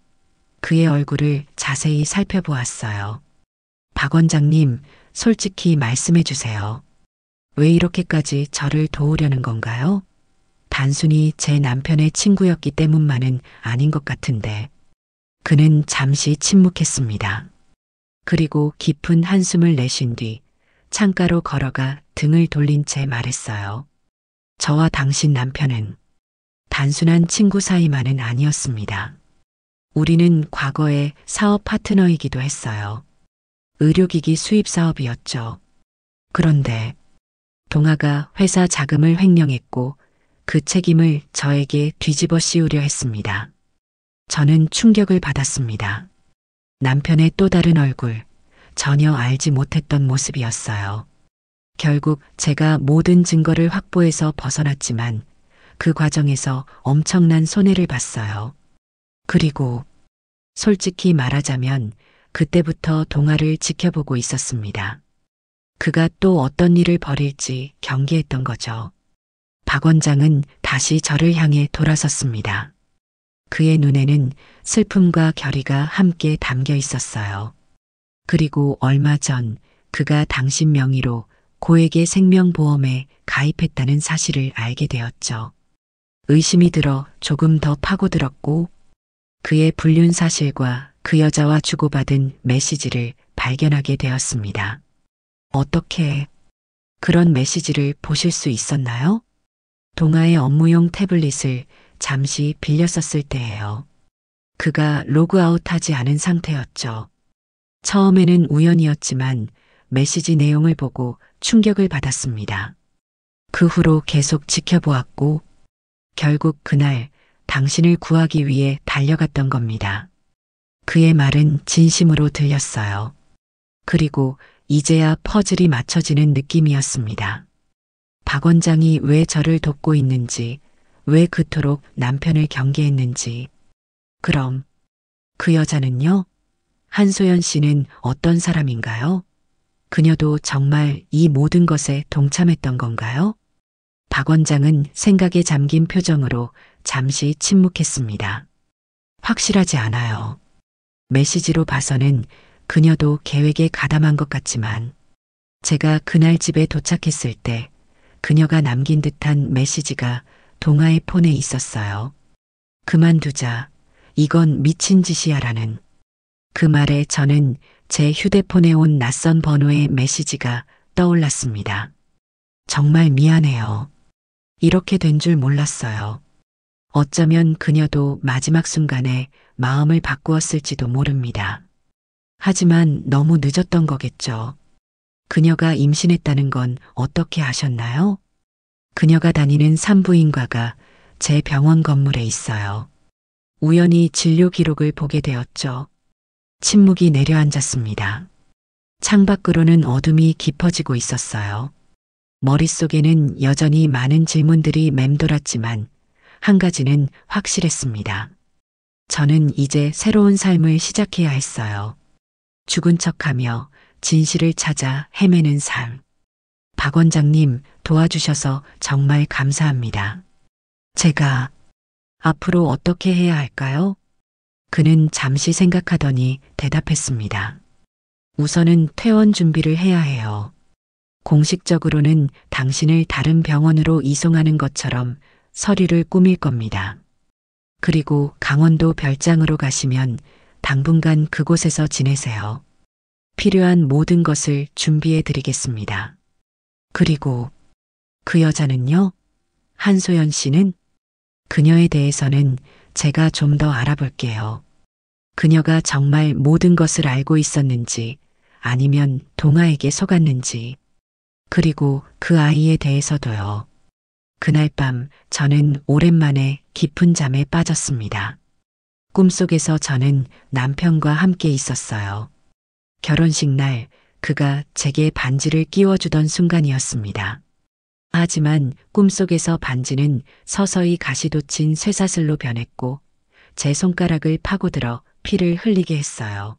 그의 얼굴을 자세히 살펴보았어요. 박 원장님, 솔직히 말씀해 주세요. 왜 이렇게까지 저를 도우려는 건가요? 단순히 제 남편의 친구였기 때문만은 아닌 것 같은데. 그는 잠시 침묵했습니다. 그리고 깊은 한숨을 내쉰 뒤 창가로 걸어가 등을 돌린 채 말했어요. 저와 당신 남편은 단순한 친구 사이만은 아니었습니다. 우리는 과거에 사업 파트너이기도 했어요. 의료기기 수입 사업이었죠. 그런데 동아가 회사 자금을 횡령했고 그 책임을 저에게 뒤집어 씌우려 했습니다. 저는 충격을 받았습니다. 남편의 또 다른 얼굴, 전혀 알지 못했던 모습이었어요. 결국 제가 모든 증거를 확보해서 벗어났지만 그 과정에서 엄청난 손해를 봤어요. 그리고 솔직히 말하자면 그때부터 동아를 지켜보고 있었습니다. 그가 또 어떤 일을 벌일지 경계했던 거죠. 박 원장은 다시 저를 향해 돌아섰습니다. 그의 눈에는 슬픔과 결의가 함께 담겨 있었어요. 그리고 얼마 전 그가 당신 명의로 고액의 생명보험에 가입했다는 사실을 알게 되었죠. 의심이 들어 조금 더 파고들었고 그의 불륜 사실과 그 여자와 주고받은 메시지를 발견하게 되었습니다. 어떻게 그런 메시지를 보실 수 있었나요? 동아의 업무용 태블릿을 잠시 빌렸었을 때예요. 그가 로그아웃하지 않은 상태였죠. 처음에는 우연이었지만 메시지 내용을 보고 충격을 받았습니다. 그 후로 계속 지켜보았고 결국 그날 당신을 구하기 위해 달려갔던 겁니다. 그의 말은 진심으로 들렸어요. 그리고 이제야 퍼즐이 맞춰지는 느낌이었습니다. 박 원장이 왜 저를 돕고 있는지, 왜 그토록 남편을 경계했는지. 그럼 그 여자는요? 한소연 씨는 어떤 사람인가요? 그녀도 정말 이 모든 것에 동참했던 건가요? 박 원장은 생각에 잠긴 표정으로 잠시 침묵했습니다. 확실하지 않아요. 메시지로 봐서는 그녀도 계획에 가담한 것 같지만 제가 그날 집에 도착했을 때 그녀가 남긴 듯한 메시지가 동아의 폰에 있었어요. 그만두자. 이건 미친 짓이야라는. 그 말에 저는 제 휴대폰에 온 낯선 번호의 메시지가 떠올랐습니다. 정말 미안해요. 이렇게 된 줄 몰랐어요. 어쩌면 그녀도 마지막 순간에 마음을 바꾸었을지도 모릅니다. 하지만 너무 늦었던 거겠죠. 그녀가 임신했다는 건 어떻게 아셨나요? 그녀가 다니는 산부인과가 제 병원 건물에 있어요. 우연히 진료 기록을 보게 되었죠. 침묵이 내려앉았습니다. 창밖으로는 어둠이 깊어지고 있었어요. 머릿속에는 여전히 많은 질문들이 맴돌았지만 한 가지는 확실했습니다. 저는 이제 새로운 삶을 시작해야 했어요. 죽은 척하며 진실을 찾아 헤매는 삶. 박 원장님 도와주셔서 정말 감사합니다. 제가 앞으로 어떻게 해야 할까요? 그는 잠시 생각하더니 대답했습니다. 우선은 퇴원 준비를 해야 해요. 공식적으로는 당신을 다른 병원으로 이송하는 것처럼 서류를 꾸밀 겁니다. 그리고 강원도 별장으로 가시면 당분간 그곳에서 지내세요. 필요한 모든 것을 준비해 드리겠습니다. 그리고 그 여자는요? 한소연 씨는? 그녀에 대해서는 제가 좀 더 알아볼게요. 그녀가 정말 모든 것을 알고 있었는지 아니면 동아에게 속았는지 그리고 그 아이에 대해서도요. 그날 밤 저는 오랜만에 깊은 잠에 빠졌습니다. 꿈속에서 저는 남편과 함께 있었어요. 결혼식 날 그가 제게 반지를 끼워주던 순간이었습니다. 하지만 꿈속에서 반지는 서서히 가시돋친 쇠사슬로 변했고 제 손가락을 파고들어 피를 흘리게 했어요.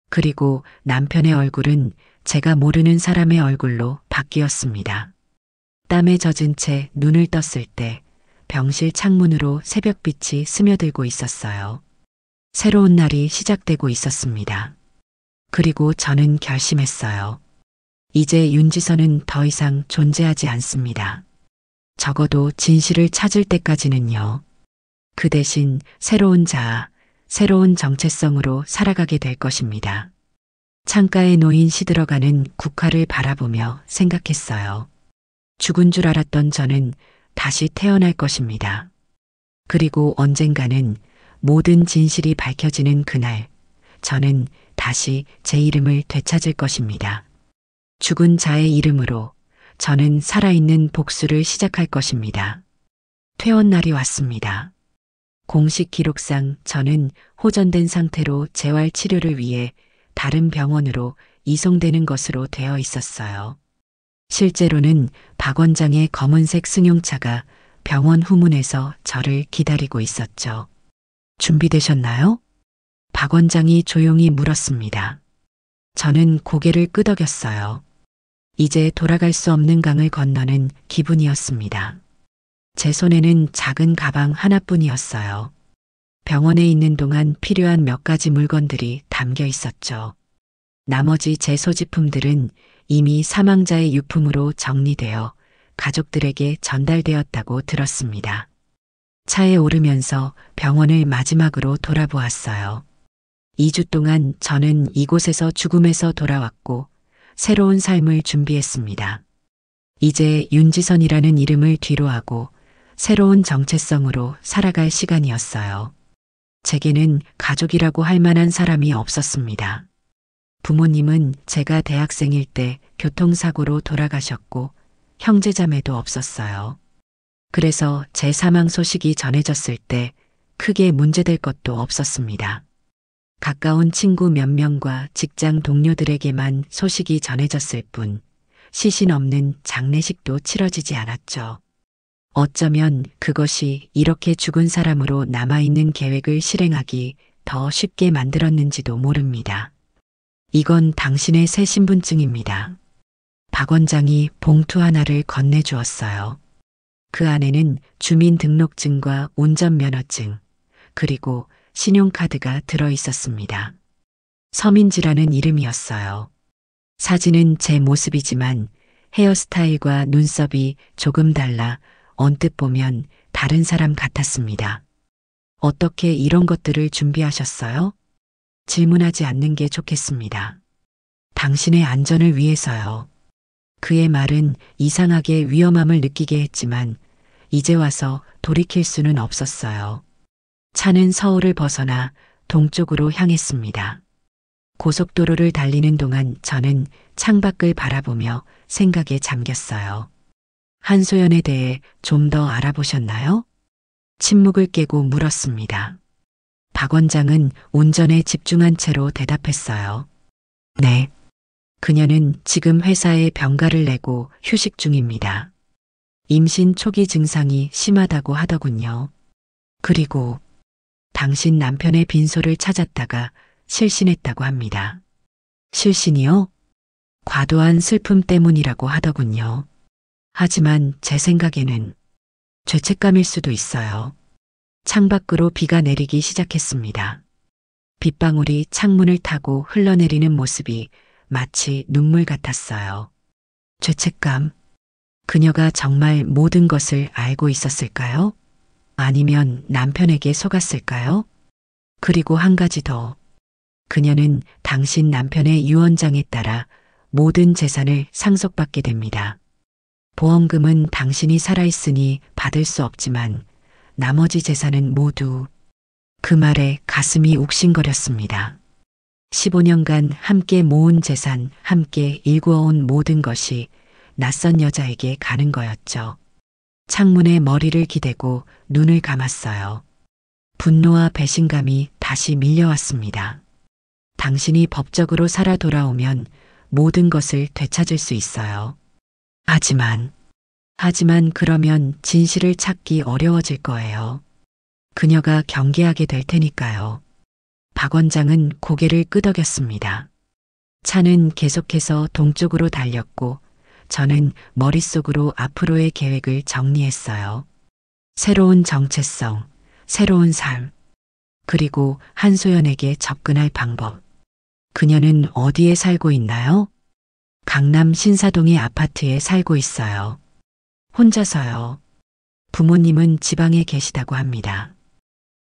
그리고 남편의 얼굴은 제가 모르는 사람의 얼굴로 바뀌었습니다. 땀에 젖은 채 눈을 떴을 때 병실 창문으로 새벽빛이 스며들고 있었어요. 새로운 날이 시작되고 있었습니다. 그리고 저는 결심했어요. 이제 윤지선은 더 이상 존재하지 않습니다. 적어도 진실을 찾을 때까지는요. 그 대신 새로운 자아, 새로운 정체성으로 살아가게 될 것입니다. 창가에 놓인 시들어가는 국화를 바라보며 생각했어요. 죽은 줄 알았던 저는 다시 태어날 것입니다. 그리고 언젠가는 모든 진실이 밝혀지는 그날, 저는 다시 제 이름을 되찾을 것입니다. 죽은 자의 이름으로 저는 살아있는 복수를 시작할 것입니다. 퇴원 날이 왔습니다. 공식 기록상 저는 호전된 상태로 재활 치료를 위해 다른 병원으로 이송되는 것으로 되어 있었어요. 실제로는 박 원장의 검은색 승용차가 병원 후문에서 저를 기다리고 있었죠. 준비되셨나요? 박 원장이 조용히 물었습니다. 저는 고개를 끄덕였어요. 이제 돌아갈 수 없는 강을 건너는 기분이었습니다. 제 손에는 작은 가방 하나뿐이었어요. 병원에 있는 동안 필요한 몇 가지 물건들이 담겨 있었죠. 나머지 제 소지품들은 이미 사망자의 유품으로 정리되어 가족들에게 전달되었다고 들었습니다. 차에 오르면서 병원을 마지막으로 돌아보았어요. 2주 동안 저는 이곳에서 죽음에서 돌아왔고 새로운 삶을 준비했습니다. 이제 윤지선이라는 이름을 뒤로하고 새로운 정체성으로 살아갈 시간이었어요. 제게는 가족이라고 할 만한 사람이 없었습니다. 부모님은 제가 대학생일 때 교통사고로 돌아가셨고 형제자매도 없었어요. 그래서 제 사망 소식이 전해졌을 때 크게 문제될 것도 없었습니다. 가까운 친구 몇 명과 직장 동료들에게만 소식이 전해졌을 뿐 시신 없는 장례식도 치러지지 않았죠. 어쩌면 그것이 이렇게 죽은 사람으로 남아있는 계획을 실행하기 더 쉽게 만들었는지도 모릅니다. 이건 당신의 새 신분증입니다. 박 원장이 봉투 하나를 건네주었어요. 그 안에는 주민등록증과 운전면허증, 그리고 신용카드가 들어 있었습니다. 서민지라는 이름이었어요. 사진은 제 모습이지만 헤어스타일과 눈썹이 조금 달라 언뜻 보면 다른 사람 같았습니다. 어떻게 이런 것들을 준비하셨어요? 질문하지 않는 게 좋겠습니다. 당신의 안전을 위해서요. 그의 말은 이상하게 위험함을 느끼게 했지만 이제 와서 돌이킬 수는 없었어요. 차는 서울을 벗어나 동쪽으로 향했습니다. 고속도로를 달리는 동안 저는 창밖을 바라보며 생각에 잠겼어요. 한소연에 대해 좀 더 알아보셨나요? 침묵을 깨고 물었습니다. 박 원장은 운전에 집중한 채로 대답했어요. 네. 그녀는 지금 회사에 병가를 내고 휴식 중입니다. 임신 초기 증상이 심하다고 하더군요. 그리고 당신 남편의 빈소를 찾았다가 실신했다고 합니다. 실신이요? 과도한 슬픔 때문이라고 하더군요. 하지만 제 생각에는 죄책감일 수도 있어요. 창밖으로 비가 내리기 시작했습니다. 빗방울이 창문을 타고 흘러내리는 모습이 마치 눈물 같았어요. 죄책감. 그녀가 정말 모든 것을 알고 있었을까요? 아니면 남편에게 속았을까요? 그리고 한 가지 더. 그녀는 당신 남편의 유언장에 따라 모든 재산을 상속받게 됩니다. 보험금은 당신이 살아있으니 받을 수 없지만 나머지 재산은 모두. 그 말에 가슴이 욱신거렸습니다. 15년간 함께 모은 재산, 함께 일구어온 모든 것이 낯선 여자에게 가는 거였죠. 창문에 머리를 기대고 눈을 감았어요. 분노와 배신감이 다시 밀려왔습니다. 당신이 법적으로 살아 돌아오면 모든 것을 되찾을 수 있어요. 하지만 그러면 진실을 찾기 어려워질 거예요. 그녀가 경계하게 될 테니까요. 박 원장은 고개를 끄덕였습니다. 차는 계속해서 동쪽으로 달렸고 저는 머릿속으로 앞으로의 계획을 정리했어요. 새로운 정체성, 새로운 삶, 그리고 한소연에게 접근할 방법. 그녀는 어디에 살고 있나요? 강남 신사동의 아파트에 살고 있어요. 혼자서요. 부모님은 지방에 계시다고 합니다.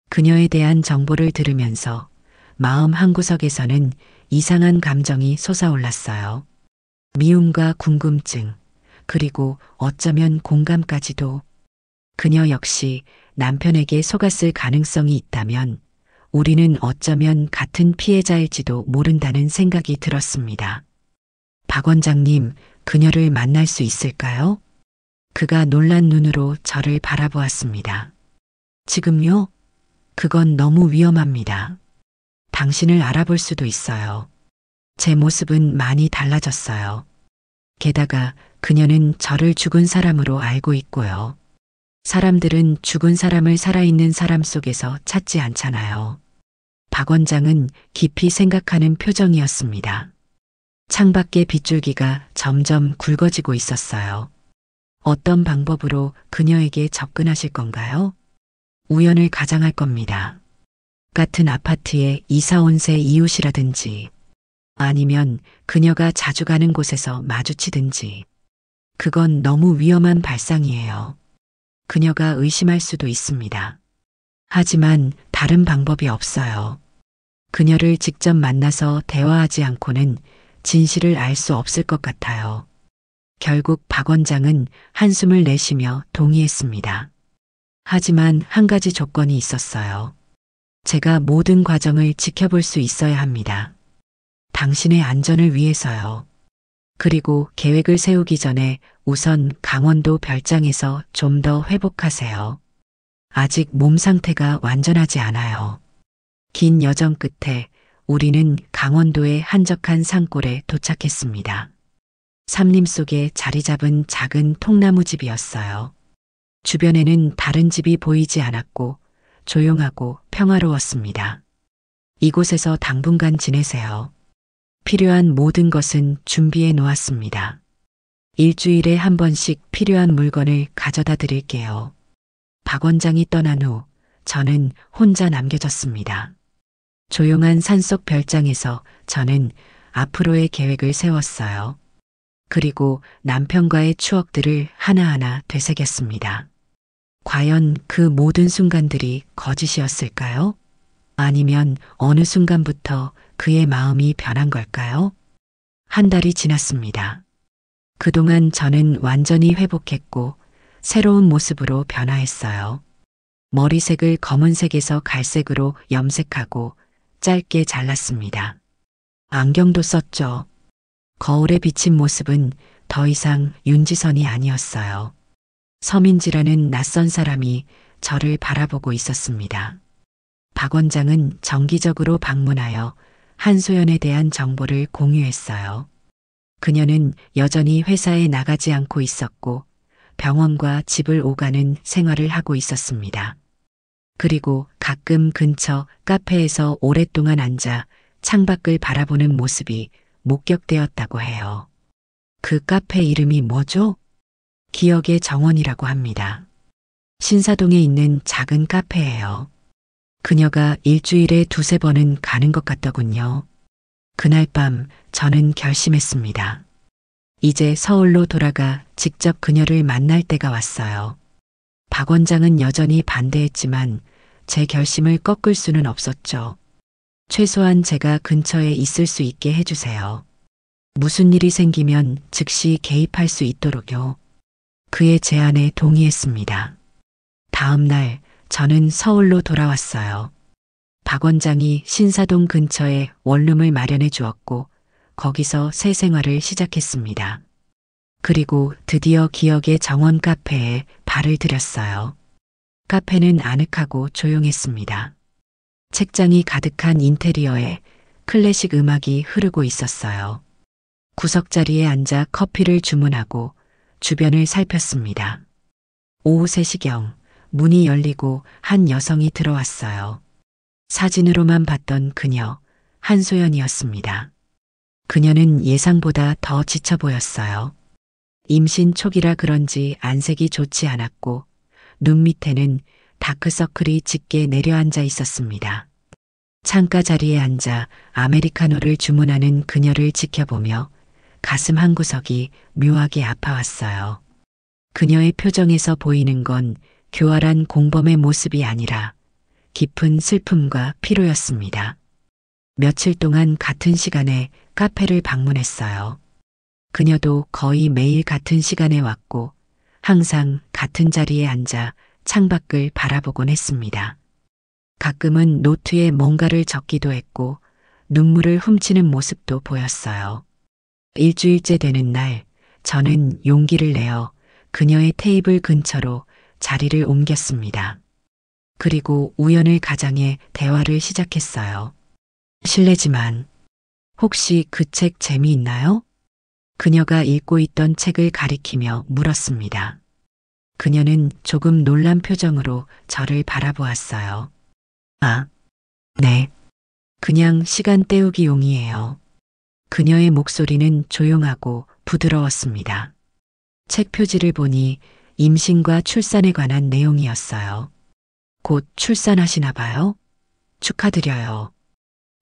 그녀에 대한 정보를 들으면서 마음 한구석에서는 이상한 감정이 솟아올랐어요. 미움과 궁금증, 그리고 어쩌면 공감까지도. 그녀 역시 남편에게 속았을 가능성이 있다면 우리는 어쩌면 같은 피해자일지도 모른다는 생각이 들었습니다. 박 원장님, 그녀를 만날 수 있을까요? 그가 놀란 눈으로 저를 바라보았습니다. 지금요? 그건 너무 위험합니다. 당신을 알아볼 수도 있어요. 제 모습은 많이 달라졌어요. 게다가 그녀는 저를 죽은 사람으로 알고 있고요. 사람들은 죽은 사람을 살아있는 사람 속에서 찾지 않잖아요. 박 원장은 깊이 생각하는 표정이었습니다. 창밖의 빗줄기가 점점 굵어지고 있었어요. 어떤 방법으로 그녀에게 접근하실 건가요? 우연을 가장할 겁니다. 같은 아파트에 이사 온 새 이웃이라든지 아니면 그녀가 자주 가는 곳에서 마주치든지. 그건 너무 위험한 발상이에요. 그녀가 의심할 수도 있습니다. 하지만 다른 방법이 없어요. 그녀를 직접 만나서 대화하지 않고는 진실을 알 수 없을 것 같아요. 결국 박 원장은 한숨을 내쉬며 동의했습니다. 하지만 한 가지 조건이 있었어요. 제가 모든 과정을 지켜볼 수 있어야 합니다. 당신의 안전을 위해서요. 그리고 계획을 세우기 전에 우선 강원도 별장에서 좀 더 회복하세요. 아직 몸 상태가 완전하지 않아요. 긴 여정 끝에 우리는 강원도의 한적한 산골에 도착했습니다. 삼림 속에 자리 잡은 작은 통나무 집이었어요. 주변에는 다른 집이 보이지 않았고 조용하고 평화로웠습니다. 이곳에서 당분간 지내세요. 필요한 모든 것은 준비해 놓았습니다. 일주일에 한 번씩 필요한 물건을 가져다 드릴게요. 박 원장이 떠난 후 저는 혼자 남겨졌습니다. 조용한 산속 별장에서 저는 앞으로의 계획을 세웠어요. 그리고 남편과의 추억들을 하나하나 되새겼습니다. 과연 그 모든 순간들이 거짓이었을까요? 아니면 어느 순간부터 그의 마음이 변한 걸까요? 한 달이 지났습니다. 그동안 저는 완전히 회복했고 새로운 모습으로 변화했어요. 머리색을 검은색에서 갈색으로 염색하고 짧게 잘랐습니다. 안경도 썼죠. 거울에 비친 모습은 더 이상 윤지선이 아니었어요. 서민지라는 낯선 사람이 저를 바라보고 있었습니다. 박 원장은 정기적으로 방문하여 한소연에 대한 정보를 공유했어요. 그녀는 여전히 회사에 나가지 않고 있었고 병원과 집을 오가는 생활을 하고 있었습니다. 그리고 가끔 근처 카페에서 오랫동안 앉아 창밖을 바라보는 모습이 목격되었다고 해요. 그 카페 이름이 뭐죠? 기억의 정원이라고 합니다. 신사동에 있는 작은 카페예요. 그녀가 일주일에 두세 번은 가는 것 같더군요. 그날 밤 저는 결심했습니다. 이제 서울로 돌아가 직접 그녀를 만날 때가 왔어요. 박 원장은 여전히 반대했지만 제 결심을 꺾을 수는 없었죠. 최소한 제가 근처에 있을 수 있게 해주세요. 무슨 일이 생기면 즉시 개입할 수 있도록요. 그의 제안에 동의했습니다. 다음 날 저는 서울로 돌아왔어요. 박 원장이 신사동 근처에 원룸을 마련해 주었고 거기서 새 생활을 시작했습니다. 그리고 드디어 기억의 정원 카페에 발을 들였어요. 카페는 아늑하고 조용했습니다. 책장이 가득한 인테리어에 클래식 음악이 흐르고 있었어요. 구석자리에 앉아 커피를 주문하고 주변을 살폈습니다. 오후 3시경 문이 열리고 한 여성이 들어왔어요. 사진으로만 봤던 그녀, 한소연이었습니다. 그녀는 예상보다 더 지쳐 보였어요. 임신 초기라 그런지 안색이 좋지 않았고 눈 밑에는 다크서클이 짙게 내려앉아 있었습니다. 창가 자리에 앉아 아메리카노를 주문하는 그녀를 지켜보며 가슴 한구석이 묘하게 아파왔어요. 그녀의 표정에서 보이는 건 교활한 공범의 모습이 아니라 깊은 슬픔과 피로였습니다. 며칠 동안 같은 시간에 카페를 방문했어요. 그녀도 거의 매일 같은 시간에 왔고 항상 같은 자리에 앉아 창밖을 바라보곤 했습니다. 가끔은 노트에 뭔가를 적기도 했고 눈물을 훔치는 모습도 보였어요. 일주일째 되는 날 저는 용기를 내어 그녀의 테이블 근처로 자리를 옮겼습니다. 그리고 우연을 가장해 대화를 시작했어요. 실례지만 혹시 그 책 재미있나요? 그녀가 읽고 있던 책을 가리키며 물었습니다. 그녀는 조금 놀란 표정으로 저를 바라보았어요. 아, 네. 그냥 시간 때우기용이에요. 그녀의 목소리는 조용하고 부드러웠습니다. 책 표지를 보니 임신과 출산에 관한 내용이었어요. 곧 출산하시나 봐요? 축하드려요.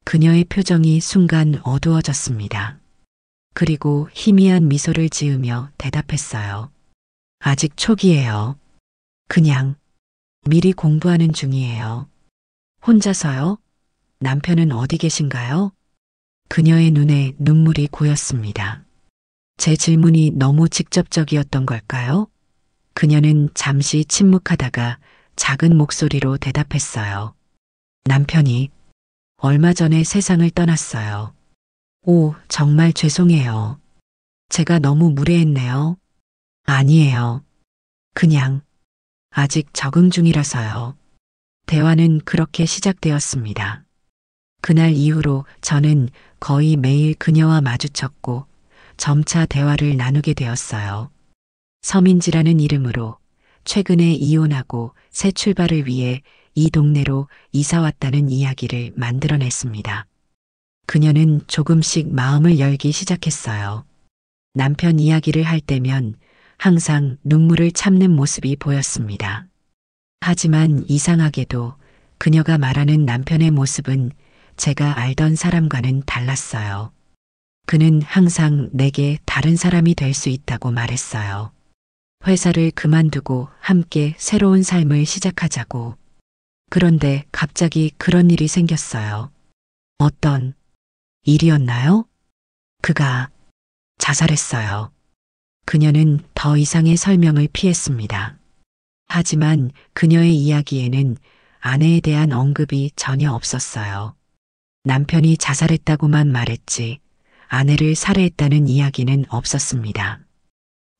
그녀의 표정이 순간 어두워졌습니다. 그리고 희미한 미소를 지으며 대답했어요. 아직 초기예요. 그냥 미리 공부하는 중이에요. 혼자서요? 남편은 어디 계신가요? 그녀의 눈에 눈물이 고였습니다. 제 질문이 너무 직접적이었던 걸까요? 그녀는 잠시 침묵하다가 작은 목소리로 대답했어요. 남편이 얼마 전에 세상을 떠났어요. 오, 정말 죄송해요. 제가 너무 무례했네요. 아니에요. 그냥 아직 적응 중이라서요. 대화는 그렇게 시작되었습니다. 그날 이후로 저는 거의 매일 그녀와 마주쳤고 점차 대화를 나누게 되었어요. 서민지라는 이름으로 최근에 이혼하고 새 출발을 위해 이 동네로 이사 왔다는 이야기를 만들어냈습니다. 그녀는 조금씩 마음을 열기 시작했어요. 남편 이야기를 할 때면 항상 눈물을 참는 모습이 보였습니다. 하지만 이상하게도 그녀가 말하는 남편의 모습은 제가 알던 사람과는 달랐어요. 그는 항상 내게 다른 사람이 될 수 있다고 말했어요. 회사를 그만두고 함께 새로운 삶을 시작하자고. 그런데 갑자기 그런 일이 생겼어요. 어떤 일이었나요? 그가 자살했어요. 그녀는 더 이상의 설명을 피했습니다. 하지만 그녀의 이야기에는 아내에 대한 언급이 전혀 없었어요. 남편이 자살했다고만 말했지 아내를 살해했다는 이야기는 없었습니다.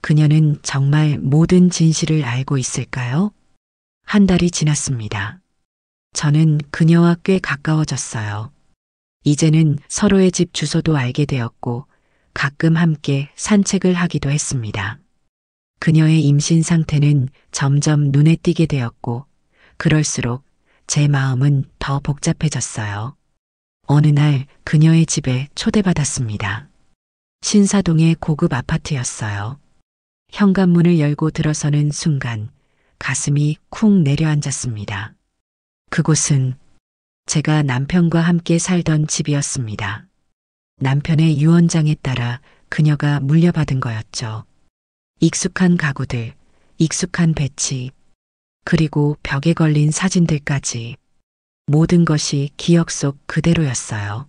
그녀는 정말 모든 진실을 알고 있을까요? 한 달이 지났습니다. 저는 그녀와 꽤 가까워졌어요. 이제는 서로의 집 주소도 알게 되었고 가끔 함께 산책을 하기도 했습니다. 그녀의 임신 상태는 점점 눈에 띄게 되었고 그럴수록 제 마음은 더 복잡해졌어요. 어느 날 그녀의 집에 초대받았습니다. 신사동의 고급 아파트였어요. 현관문을 열고 들어서는 순간 가슴이 쿵 내려앉았습니다. 그곳은 제가 남편과 함께 살던 집이었습니다. 남편의 유언장에 따라 그녀가 물려받은 거였죠. 익숙한 가구들, 익숙한 배치, 그리고 벽에 걸린 사진들까지 모든 것이 기억 속 그대로였어요.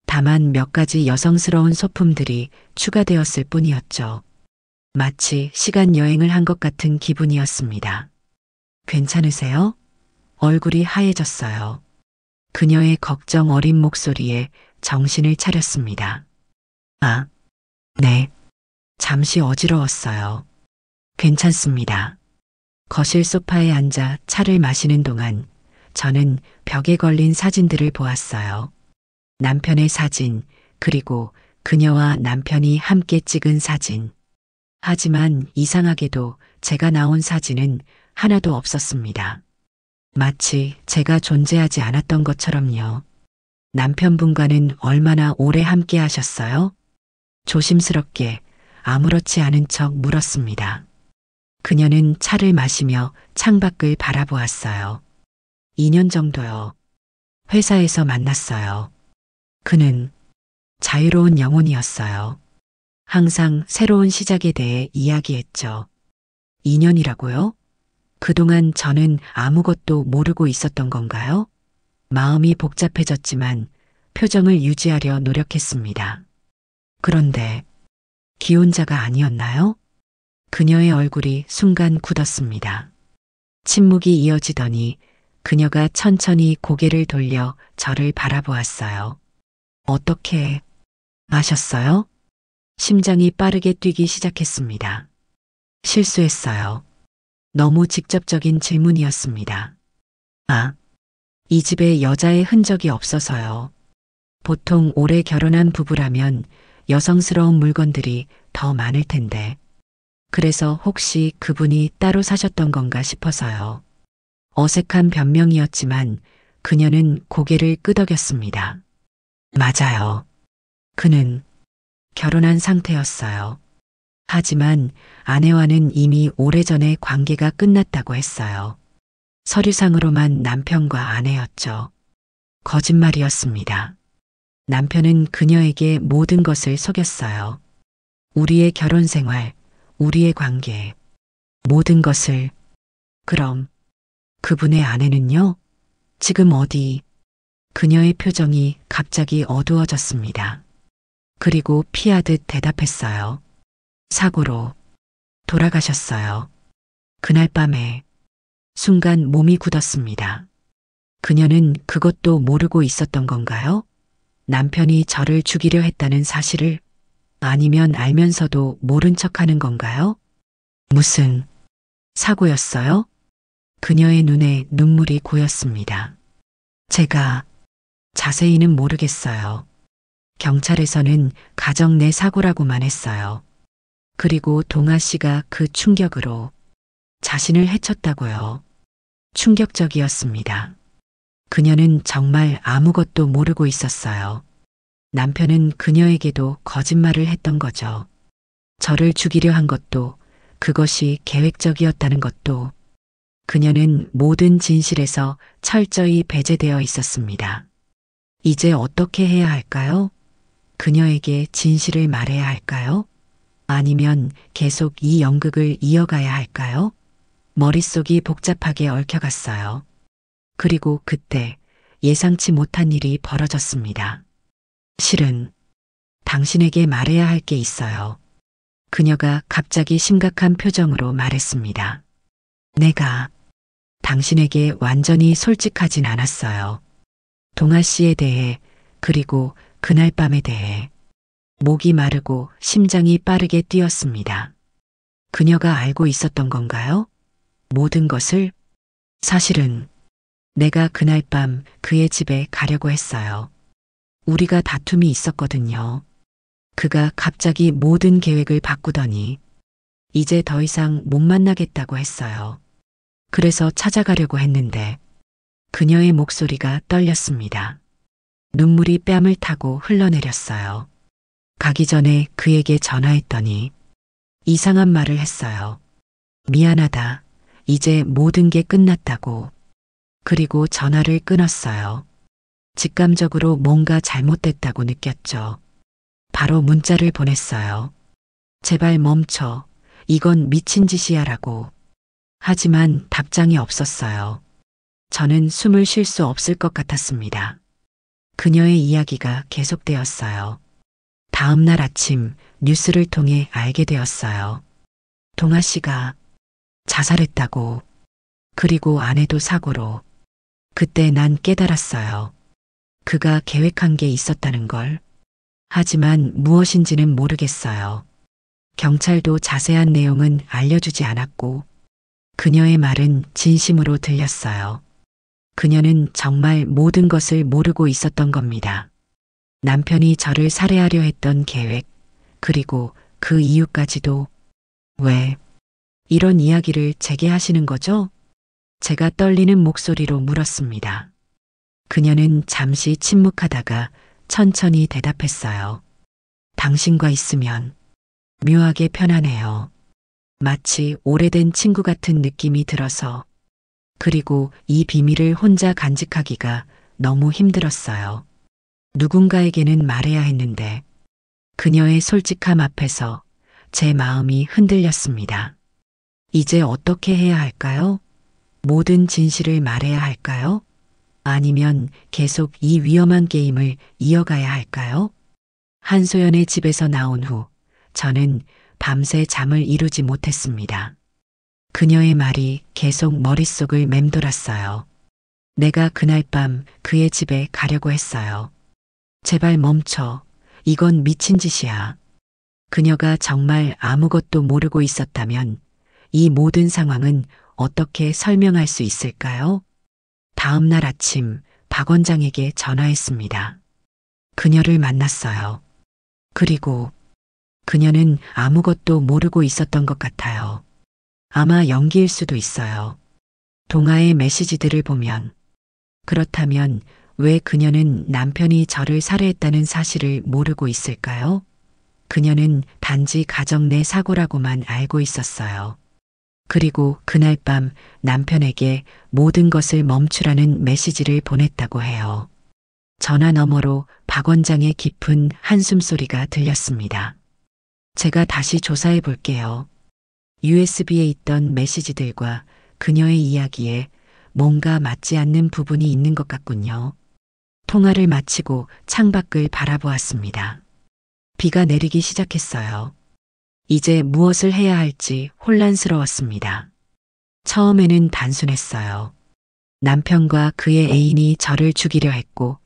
다만 몇 가지 여성스러운 소품들이 추가되었을 뿐이었죠. 마치 시간 여행을 한 것 같은 기분이었습니다. 괜찮으세요? 얼굴이 하얘졌어요. 그녀의 걱정 어린 목소리에 정신을 차렸습니다. 아, 네. 잠시 어지러웠어요. 괜찮습니다. 거실 소파에 앉아 차를 마시는 동안 저는 벽에 걸린 사진들을 보았어요. 남편의 사진, 그리고 그녀와 남편이 함께 찍은 사진. 하지만 이상하게도 제가 나온 사진은 하나도 없었습니다. 마치 제가 존재하지 않았던 것처럼요. 남편분과는 얼마나 오래 함께 하셨어요? 조심스럽게 아무렇지 않은 척 물었습니다. 그녀는 차를 마시며 창밖을 바라보았어요. 2년 정도요. 회사에서 만났어요. 그는 자유로운 영혼이었어요. 항상 새로운 시작에 대해 이야기했죠. 2년이라고요? 그동안 저는 아무것도 모르고 있었던 건가요? 마음이 복잡해졌지만 표정을 유지하려 노력했습니다. 그런데 기혼자가 아니었나요? 그녀의 얼굴이 순간 굳었습니다. 침묵이 이어지더니 그녀가 천천히 고개를 돌려 저를 바라보았어요. 어떻게 아셨어요? 심장이 빠르게 뛰기 시작했습니다. 실수했어요. 너무 직접적인 질문이었습니다. 아, 이 집에 여자의 흔적이 없어서요. 보통 오래 결혼한 부부라면 여성스러운 물건들이 더 많을 텐데. 그래서 혹시 그분이 따로 사셨던 건가 싶어서요. 어색한 변명이었지만 그녀는 고개를 끄덕였습니다. 맞아요. 그는 결혼한 상태였어요. 하지만 아내와는 이미 오래전에 관계가 끝났다고 했어요. 서류상으로만 남편과 아내였죠. 거짓말이었습니다. 남편은 그녀에게 모든 것을 속였어요. 우리의 결혼 생활, 우리의 관계, 모든 것을. 그럼 그분의 아내는요? 지금 어디? 그녀의 표정이 갑자기 어두워졌습니다. 그리고 피하듯 대답했어요. 사고로 돌아가셨어요. 그날 밤에 순간 몸이 굳었습니다. 그녀는 그것도 모르고 있었던 건가요? 남편이 저를 죽이려 했다는 사실을? 아니면 알면서도 모른 척하는 건가요? 무슨 사고였어요? 그녀의 눈에 눈물이 고였습니다. 제가 자세히는 모르겠어요. 경찰에서는 가정 내 사고라고만 했어요. 그리고 동아 씨가 그 충격으로 자신을 해쳤다고요. 충격적이었습니다. 그녀는 정말 아무것도 모르고 있었어요. 남편은 그녀에게도 거짓말을 했던 거죠. 저를 죽이려 한 것도, 그것이 계획적이었다는 것도, 그녀는 모든 진실에서 철저히 배제되어 있었습니다. 이제 어떻게 해야 할까요? 그녀에게 진실을 말해야 할까요? 아니면 계속 이 연극을 이어가야 할까요? 머릿속이 복잡하게 얽혀갔어요. 그리고 그때 예상치 못한 일이 벌어졌습니다. 실은 당신에게 말해야 할 게 있어요. 그녀가 갑자기 심각한 표정으로 말했습니다. 내가 당신에게 완전히 솔직하진 않았어요. 동아 씨에 대해, 그리고 그날 밤에 대해. 목이 마르고 심장이 빠르게 뛰었습니다. 그녀가 알고 있었던 건가요? 모든 것을? 사실은 내가 그날 밤 그의 집에 가려고 했어요. 우리가 다툼이 있었거든요. 그가 갑자기 모든 계획을 바꾸더니 이제 더 이상 못 만나겠다고 했어요. 그래서 찾아가려고 했는데 그녀의 목소리가 떨렸습니다. 눈물이 뺨을 타고 흘러내렸어요. 가기 전에 그에게 전화했더니 이상한 말을 했어요. 미안하다. 이제 모든 게 끝났다고. 그리고 전화를 끊었어요. 직감적으로 뭔가 잘못됐다고 느꼈죠. 바로 문자를 보냈어요. 제발 멈춰. 이건 미친 짓이야 라고. 하지만 답장이 없었어요. 저는 숨을 쉴 수 없을 것 같았습니다. 그녀의 이야기가 계속되었어요. 다음 날 아침 뉴스를 통해 알게 되었어요. 동아 씨가 자살했다고. 그리고 아내도 사고로. 그때 난 깨달았어요. 그가 계획한 게 있었다는 걸. 하지만 무엇인지는 모르겠어요. 경찰도 자세한 내용은 알려주지 않았고 그녀의 말은 진심으로 들렸어요. 그녀는 정말 모든 것을 모르고 있었던 겁니다. 남편이 저를 살해하려 했던 계획, 그리고 그 이유까지도. 왜 이런 이야기를 제게 하시는 거죠? 제가 떨리는 목소리로 물었습니다. 그녀는 잠시 침묵하다가 천천히 대답했어요. 당신과 있으면 묘하게 편안해요. 마치 오래된 친구 같은 느낌이 들어서. 그리고 이 비밀을 혼자 간직하기가 너무 힘들었어요. 누군가에게는 말해야 했는데 그녀의 솔직함 앞에서 제 마음이 흔들렸습니다. 이제 어떻게 해야 할까요? 모든 진실을 말해야 할까요? 아니면 계속 이 위험한 게임을 이어가야 할까요? 한소연의 집에서 나온 후 저는 밤새 잠을 이루지 못했습니다. 그녀의 말이 계속 머릿속을 맴돌았어요. 내가 그날 밤 그의 집에 가려고 했어요. 제발 멈춰. 이건 미친 짓이야. 그녀가 정말 아무것도 모르고 있었다면 이 모든 상황은 어떻게 설명할 수 있을까요? 다음 날 아침 박 원장에게 전화했습니다. 그녀를 만났어요. 그리고 그녀는 아무것도 모르고 있었던 것 같아요. 아마 연기일 수도 있어요. 동아의 메시지들을 보면. 그렇다면 왜 그녀는 남편이 저를 살해했다는 사실을 모르고 있을까요? 그녀는 단지 가정 내 사고라고만 알고 있었어요. 그리고 그날 밤 남편에게 모든 것을 멈추라는 메시지를 보냈다고 해요. 전화 너머로 박 원장의 깊은 한숨 소리가 들렸습니다. 제가 다시 조사해 볼게요. USB에 있던 메시지들과 그녀의 이야기에 뭔가 맞지 않는 부분이 있는 것 같군요. 통화를 마치고 창밖을 바라보았습니다. 비가 내리기 시작했어요. 이제 무엇을 해야 할지 혼란스러웠습니다. 처음에는 단순했어요. 남편과 그의 애인이 저를 죽이려 했고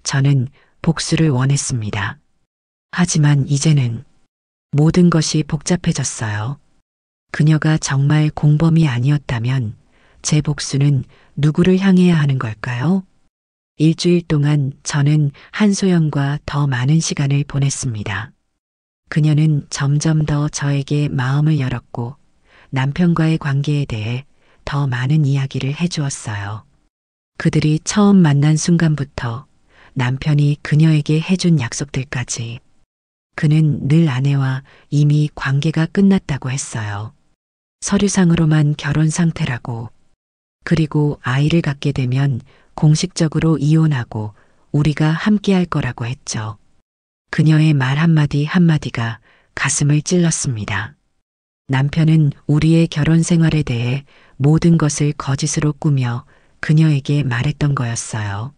저는 복수를 원했습니다. 하지만 이제는 모든 것이 복잡해졌어요. 그녀가 정말 공범이 아니었다면 제 복수는 누구를 향해야 하는 걸까요? 일주일 동안 저는 한소연과 더 많은 시간을 보냈습니다. 그녀는 점점 더 저에게 마음을 열었고 남편과의 관계에 대해 더 많은 이야기를 해주었어요. 그들이 처음 만난 순간부터 남편이 그녀에게 해준 약속들까지. 그는 늘 아내와 이미 관계가 끝났다고 했어요. 서류상으로만 결혼 상태라고. 그리고 아이를 갖게 되면 공식적으로 이혼하고 우리가 함께할 거라고 했죠. 그녀의 말 한마디 한마디가 가슴을 찔렀습니다. 남편은 우리의 결혼 생활에 대해 모든 것을 거짓으로 꾸며 그녀에게 말했던 거였어요.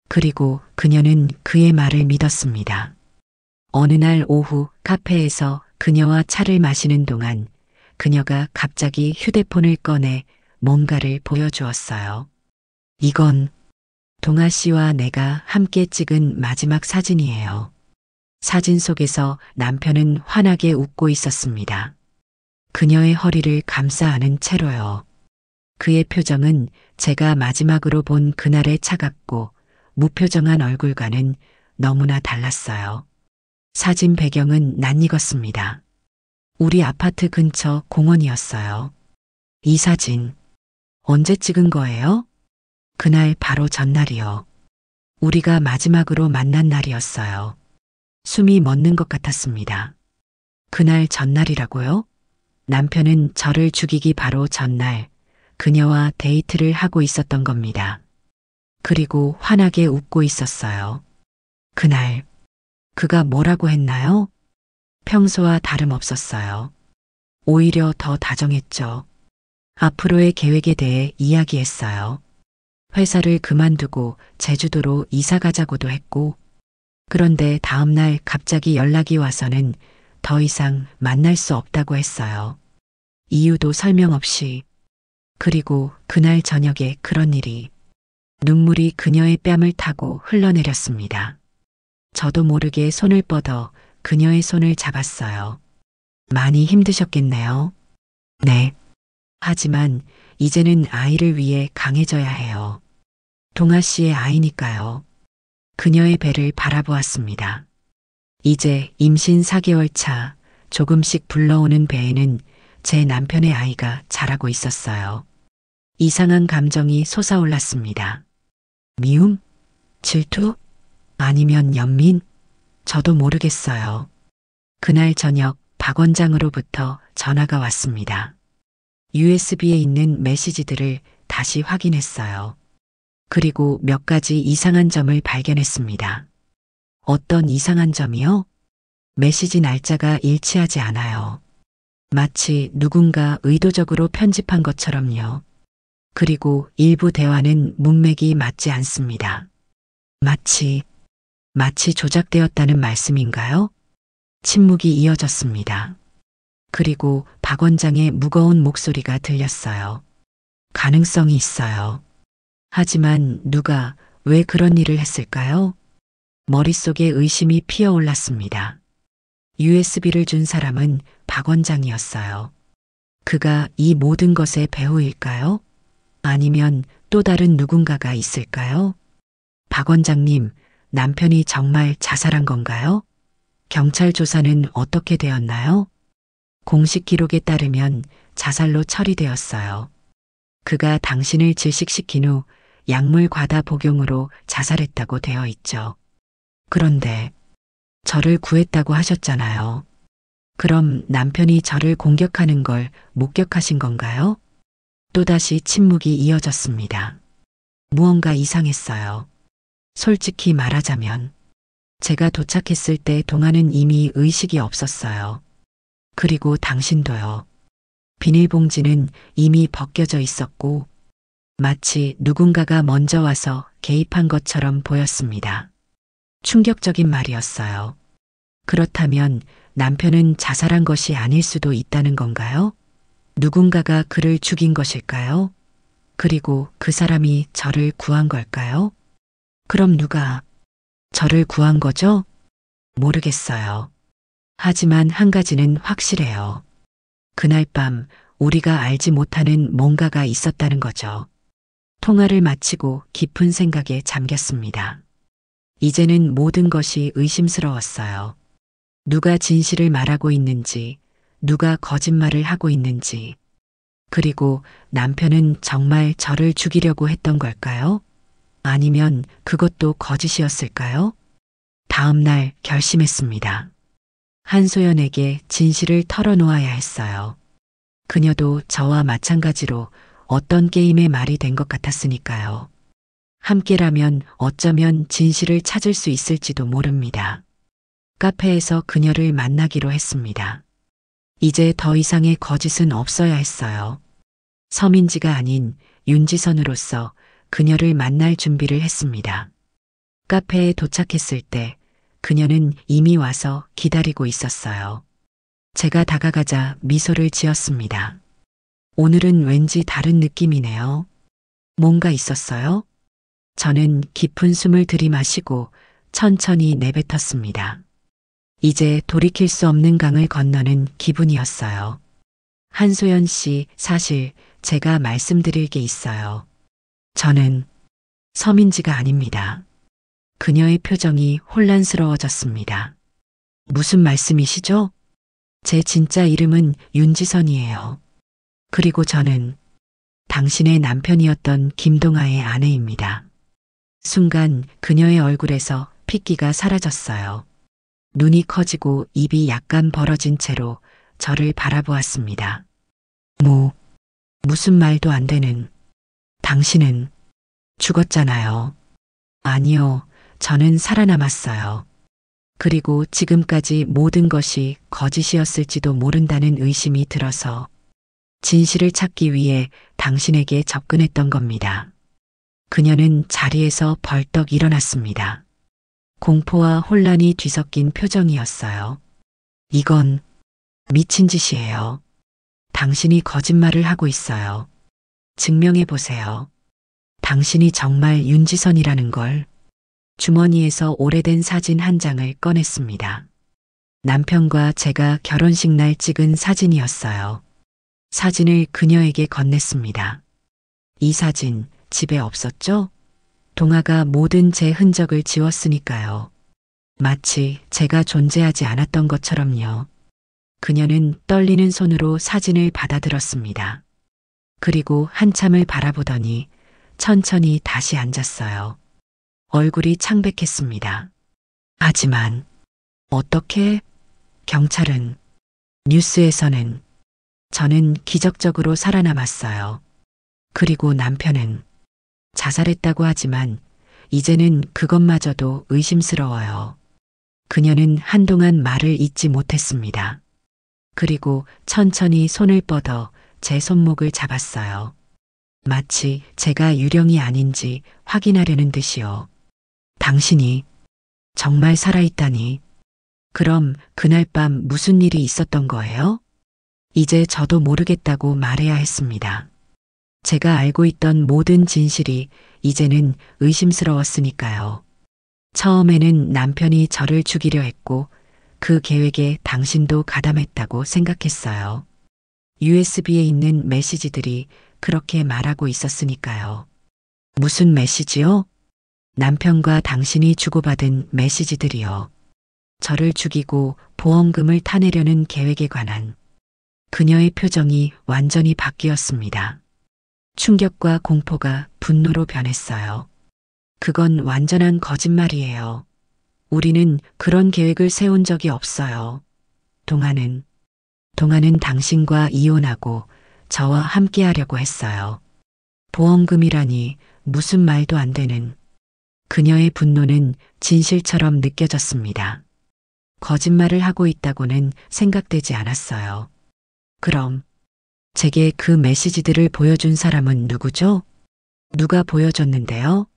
그리고 그녀는 그의 말을 믿었습니다. 어느 날 오후 카페에서 그녀와 차를 마시는 동안 그녀가 갑자기 휴대폰을 꺼내 뭔가를 보여주었어요. 이건 동아 씨와 내가 함께 찍은 마지막 사진이에요. 사진 속에서 남편은 환하게 웃고 있었습니다. 그녀의 허리를 감싸 안은 채로요. 그의 표정은 제가 마지막으로 본 그날의 차갑고 무표정한 얼굴과는 너무나 달랐어요. 사진 배경은 낯익었습니다. 우리 아파트 근처 공원이었어요. 이 사진 언제 찍은 거예요? 그날 바로 전날이요. 우리가 마지막으로 만난 날이었어요. 숨이 멎는 것 같았습니다. 그날 전날이라고요? 남편은 저를 죽이기 바로 전날 그녀와 데이트를 하고 있었던 겁니다. 그리고 환하게 웃고 있었어요. 그날 그가 뭐라고 했나요? 평소와 다름없었어요. 오히려 더 다정했죠. 앞으로의 계획에 대해 이야기했어요. 회사를 그만두고 제주도로 이사 가자고도 했고, 그런데 다음날 갑자기 연락이 와서는 더 이상 만날 수 없다고 했어요. 이유도 설명 없이. 그리고 그날 저녁에 그런 일이. 눈물이 그녀의 뺨을 타고 흘러내렸습니다. 저도 모르게 손을 뻗어 그녀의 손을 잡았어요. 많이 힘드셨겠네요. 네. 하지만 이제는 아이를 위해 강해져야 해요. 동아 씨의 아이니까요. 그녀의 배를 바라보았습니다. 이제 임신 4개월 차 조금씩 불러오는 배에는 제 남편의 아이가 자라고 있었어요. 이상한 감정이 솟아올랐습니다. 미움? 질투? 아니면 연민? 저도 모르겠어요. 그날 저녁 박 원장으로부터 전화가 왔습니다. USB에 있는 메시지들을 다시 확인했어요. 그리고 몇 가지 이상한 점을 발견했습니다. 어떤 이상한 점이요? 메시지 날짜가 일치하지 않아요. 마치 누군가 의도적으로 편집한 것처럼요. 그리고 일부 대화는 문맥이 맞지 않습니다. 마치 조작되었다는 말씀인가요? 침묵이 이어졌습니다. 그리고 박 원장의 무거운 목소리가 들렸어요. 가능성이 있어요. 하지만 누가 왜 그런 일을 했을까요? 머릿속에 의심이 피어올랐습니다. USB를 준 사람은 박 원장이었어요. 그가 이 모든 것의 배후일까요? 아니면 또 다른 누군가가 있을까요? 박 원장님, 남편이 정말 자살한 건가요? 경찰 조사는 어떻게 되었나요? 공식 기록에 따르면 자살로 처리되었어요. 그가 당신을 질식시킨 후 약물 과다 복용으로 자살했다고 되어 있죠. 그런데 저를 구했다고 하셨잖아요. 그럼 남편이 저를 공격하는 걸 목격하신 건가요? 또다시 침묵이 이어졌습니다. 무언가 이상했어요. 솔직히 말하자면 제가 도착했을 때 동아는 이미 의식이 없었어요. 그리고 당신도요. 비닐봉지는 이미 벗겨져 있었고 마치 누군가가 먼저 와서 개입한 것처럼 보였습니다. 충격적인 말이었어요. 그렇다면 남편은 자살한 것이 아닐 수도 있다는 건가요? 누군가가 그를 죽인 것일까요? 그리고 그 사람이 저를 구한 걸까요? 그럼 누가 저를 구한 거죠? 모르겠어요. 하지만 한 가지는 확실해요. 그날 밤 우리가 알지 못하는 뭔가가 있었다는 거죠. 통화를 마치고 깊은 생각에 잠겼습니다. 이제는 모든 것이 의심스러웠어요. 누가 진실을 말하고 있는지, 누가 거짓말을 하고 있는지, 그리고 남편은 정말 저를 죽이려고 했던 걸까요? 아니면 그것도 거짓이었을까요? 다음 날 결심했습니다. 한소연에게 진실을 털어놓아야 했어요. 그녀도 저와 마찬가지로 어떤 게임의 말이 된 것 같았으니까요. 함께라면 어쩌면 진실을 찾을 수 있을지도 모릅니다. 카페에서 그녀를 만나기로 했습니다. 이제 더 이상의 거짓은 없어야 했어요. 서민지가 아닌 윤지선으로서 그녀를 만날 준비를 했습니다. 카페에 도착했을 때 그녀는 이미 와서 기다리고 있었어요. 제가 다가가자 미소를 지었습니다. 오늘은 왠지 다른 느낌이네요. 뭔가 있었어요? 저는 깊은 숨을 들이마시고 천천히 내뱉었습니다. 이제 돌이킬 수 없는 강을 건너는 기분이었어요. 한소연 씨, 사실 제가 말씀드릴 게 있어요. 저는 서민지가 아닙니다. 그녀의 표정이 혼란스러워졌습니다. 무슨 말씀이시죠? 제 진짜 이름은 윤지선이에요. 그리고 저는 당신의 남편이었던 김동아의 아내입니다. 순간 그녀의 얼굴에서 핏기가 사라졌어요. 눈이 커지고 입이 약간 벌어진 채로 저를 바라보았습니다. 무슨 말도 안 되는. 당신은 죽었잖아요. 아니요, 저는 살아남았어요. 그리고 지금까지 모든 것이 거짓이었을지도 모른다는 의심이 들어서 진실을 찾기 위해 당신에게 접근했던 겁니다. 그녀는 자리에서 벌떡 일어났습니다. 공포와 혼란이 뒤섞인 표정이었어요. 이건 미친 짓이에요. 당신이 거짓말을 하고 있어요. 증명해 보세요. 당신이 정말 윤지선이라는 걸. 주머니에서 오래된 사진 한 장을 꺼냈습니다. 남편과 제가 결혼식 날 찍은 사진이었어요. 사진을 그녀에게 건넸습니다. 이 사진 집에 없었죠? 동아가 모든 제 흔적을 지웠으니까요. 마치 제가 존재하지 않았던 것처럼요. 그녀는 떨리는 손으로 사진을 받아들었습니다. 그리고 한참을 바라보더니 천천히 다시 앉았어요. 얼굴이 창백했습니다. 하지만 어떻게? 경찰은, 뉴스에서는 저는 기적적으로 살아남았어요. 그리고 남편은 자살했다고 하지만 이제는 그것마저도 의심스러워요. 그녀는 한동안 말을 잇지 못했습니다. 그리고 천천히 손을 뻗어 제 손목을 잡았어요. 마치 제가 유령이 아닌지 확인하려는 듯이요. 당신이 정말 살아있다니. 그럼 그날 밤 무슨 일이 있었던 거예요? 이제 저도 모르겠다고 말해야 했습니다. 제가 알고 있던 모든 진실이 이제는 의심스러웠으니까요. 처음에는 남편이 저를 죽이려 했고 그 계획에 당신도 가담했다고 생각했어요. USB에 있는 메시지들이 그렇게 말하고 있었으니까요. 무슨 메시지요? 남편과 당신이 주고받은 메시지들이요. 저를 죽이고 보험금을 타내려는 계획에 관한. 그녀의 표정이 완전히 바뀌었습니다. 충격과 공포가 분노로 변했어요. 그건 완전한 거짓말이에요. 우리는 그런 계획을 세운 적이 없어요. 동아는 당신과 이혼하고 저와 함께 하려고 했어요. 보험금이라니 무슨 말도 안 되는. 그녀의 분노는 진실처럼 느껴졌습니다. 거짓말을 하고 있다고는 생각되지 않았어요. 그럼 제게 그 메시지들을 보여준 사람은 누구죠? 누가 보여줬는데요?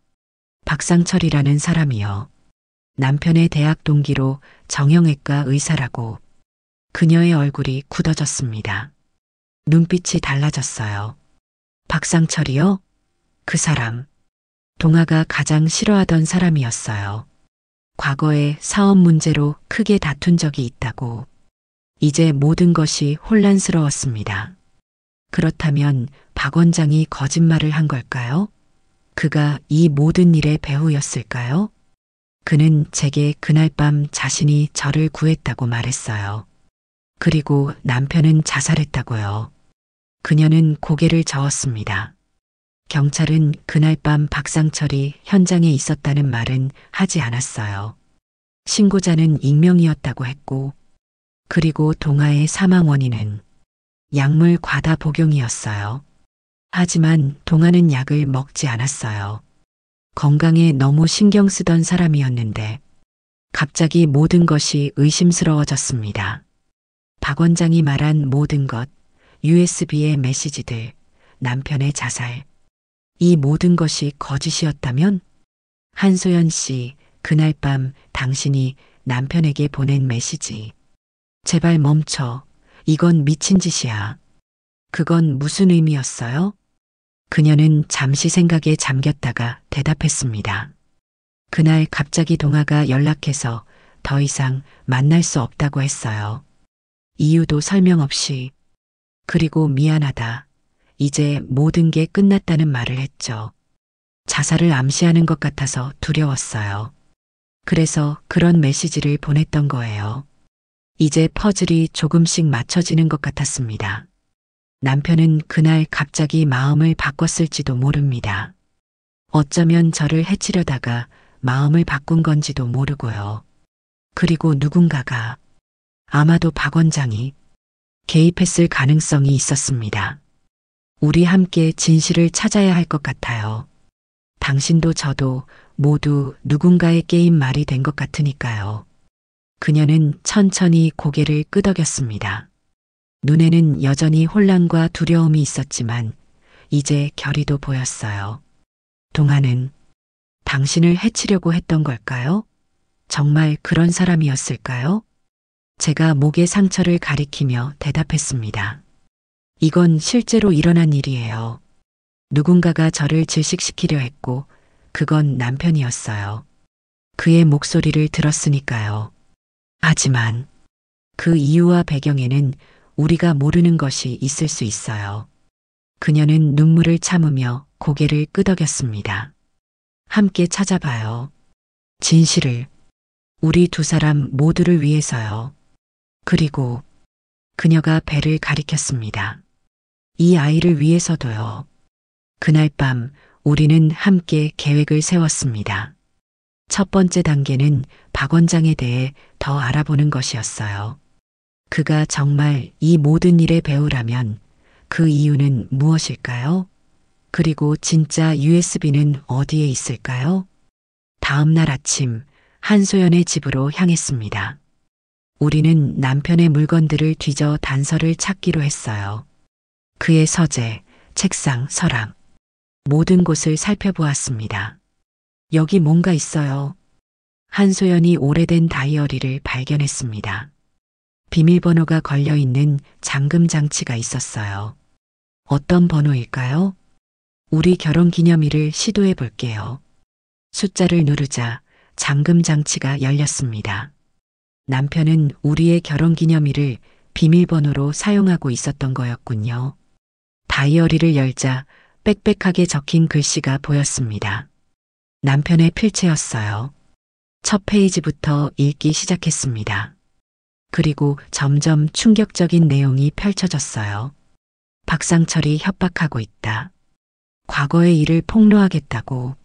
박상철이라는 사람이요. 남편의 대학 동기로 정형외과 의사라고. 그녀의 얼굴이 굳어졌습니다. 눈빛이 달라졌어요. 박상철이요? 그 사람. 동아가 가장 싫어하던 사람이었어요. 과거에 사업 문제로 크게 다툰 적이 있다고. 이제 모든 것이 혼란스러웠습니다. 그렇다면 박 원장이 거짓말을 한 걸까요? 그가 이 모든 일의 배후였을까요? 그는 제게 그날 밤 자신이 저를 구했다고 말했어요. 그리고 남편은 자살했다고요. 그녀는 고개를 저었습니다. 경찰은 그날 밤 박상철이 현장에 있었다는 말은 하지 않았어요. 신고자는 익명이었다고 했고 그리고 동아의 사망 원인은 약물 과다 복용이었어요. 하지만 동아는 약을 먹지 않았어요. 건강에 너무 신경 쓰던 사람이었는데 갑자기 모든 것이 의심스러워졌습니다. 박 원장이 말한 모든 것, USB의 메시지들, 남편의 자살, 이 모든 것이 거짓이었다면? 한소연 씨, 그날 밤 당신이 남편에게 보낸 메시지. 제발 멈춰. 이건 미친 짓이야. 그건 무슨 의미였어요? 그녀는 잠시 생각에 잠겼다가 대답했습니다. 그날 갑자기 동아가 연락해서 더 이상 만날 수 없다고 했어요. 이유도 설명 없이. 그리고 미안하다. 이제 모든 게 끝났다는 말을 했죠. 자살을 암시하는 것 같아서 두려웠어요. 그래서 그런 메시지를 보냈던 거예요. 이제 퍼즐이 조금씩 맞춰지는 것 같았습니다. 남편은 그날 갑자기 마음을 바꿨을지도 모릅니다. 어쩌면 저를 해치려다가 마음을 바꾼 건지도 모르고요. 그리고 누군가가, 아마도 박 원장이 개입했을 가능성이 있었습니다. 우리 함께 진실을 찾아야 할 것 같아요. 당신도 저도 모두 누군가의 게임 말이 된 것 같으니까요. 그녀는 천천히 고개를 끄덕였습니다. 눈에는 여전히 혼란과 두려움이 있었지만 이제 결의도 보였어요. 동아는 당신을 해치려고 했던 걸까요? 정말 그런 사람이었을까요? 제가 목의 상처를 가리키며 대답했습니다. 이건 실제로 일어난 일이에요. 누군가가 저를 질식시키려 했고 그건 남편이었어요. 그의 목소리를 들었으니까요. 하지만 그 이유와 배경에는 우리가 모르는 것이 있을 수 있어요. 그녀는 눈물을 참으며 고개를 끄덕였습니다. 함께 찾아봐요. 진실을. 우리 두 사람 모두를 위해서요. 그리고 그녀가 배를 가리켰습니다. 이 아이를 위해서도요. 그날 밤 우리는 함께 계획을 세웠습니다. 첫 번째 단계는 박 원장에 대해 더 알아보는 것이었어요. 그가 정말 이 모든 일의 배우라면 그 이유는 무엇일까요? 그리고 진짜 USB는 어디에 있을까요? 다음 날 아침 한소연의 집으로 향했습니다. 우리는 남편의 물건들을 뒤져 단서를 찾기로 했어요. 그의 서재, 책상, 서랍, 모든 곳을 살펴보았습니다. 여기 뭔가 있어요. 한소연이 오래된 다이어리를 발견했습니다. 비밀번호가 걸려있는 잠금 장치가 있었어요. 어떤 번호일까요? 우리 결혼 기념일을 시도해 볼게요. 숫자를 누르자 잠금 장치가 열렸습니다. 남편은 우리의 결혼 기념일을 비밀번호로 사용하고 있었던 거였군요. 다이어리를 열자 빽빽하게 적힌 글씨가 보였습니다. 남편의 필체였어요. 첫 페이지부터 읽기 시작했습니다. 그리고 점점 충격적인 내용이 펼쳐졌어요. 박상철이 협박하고 있다. 과거의 일을 폭로하겠다고.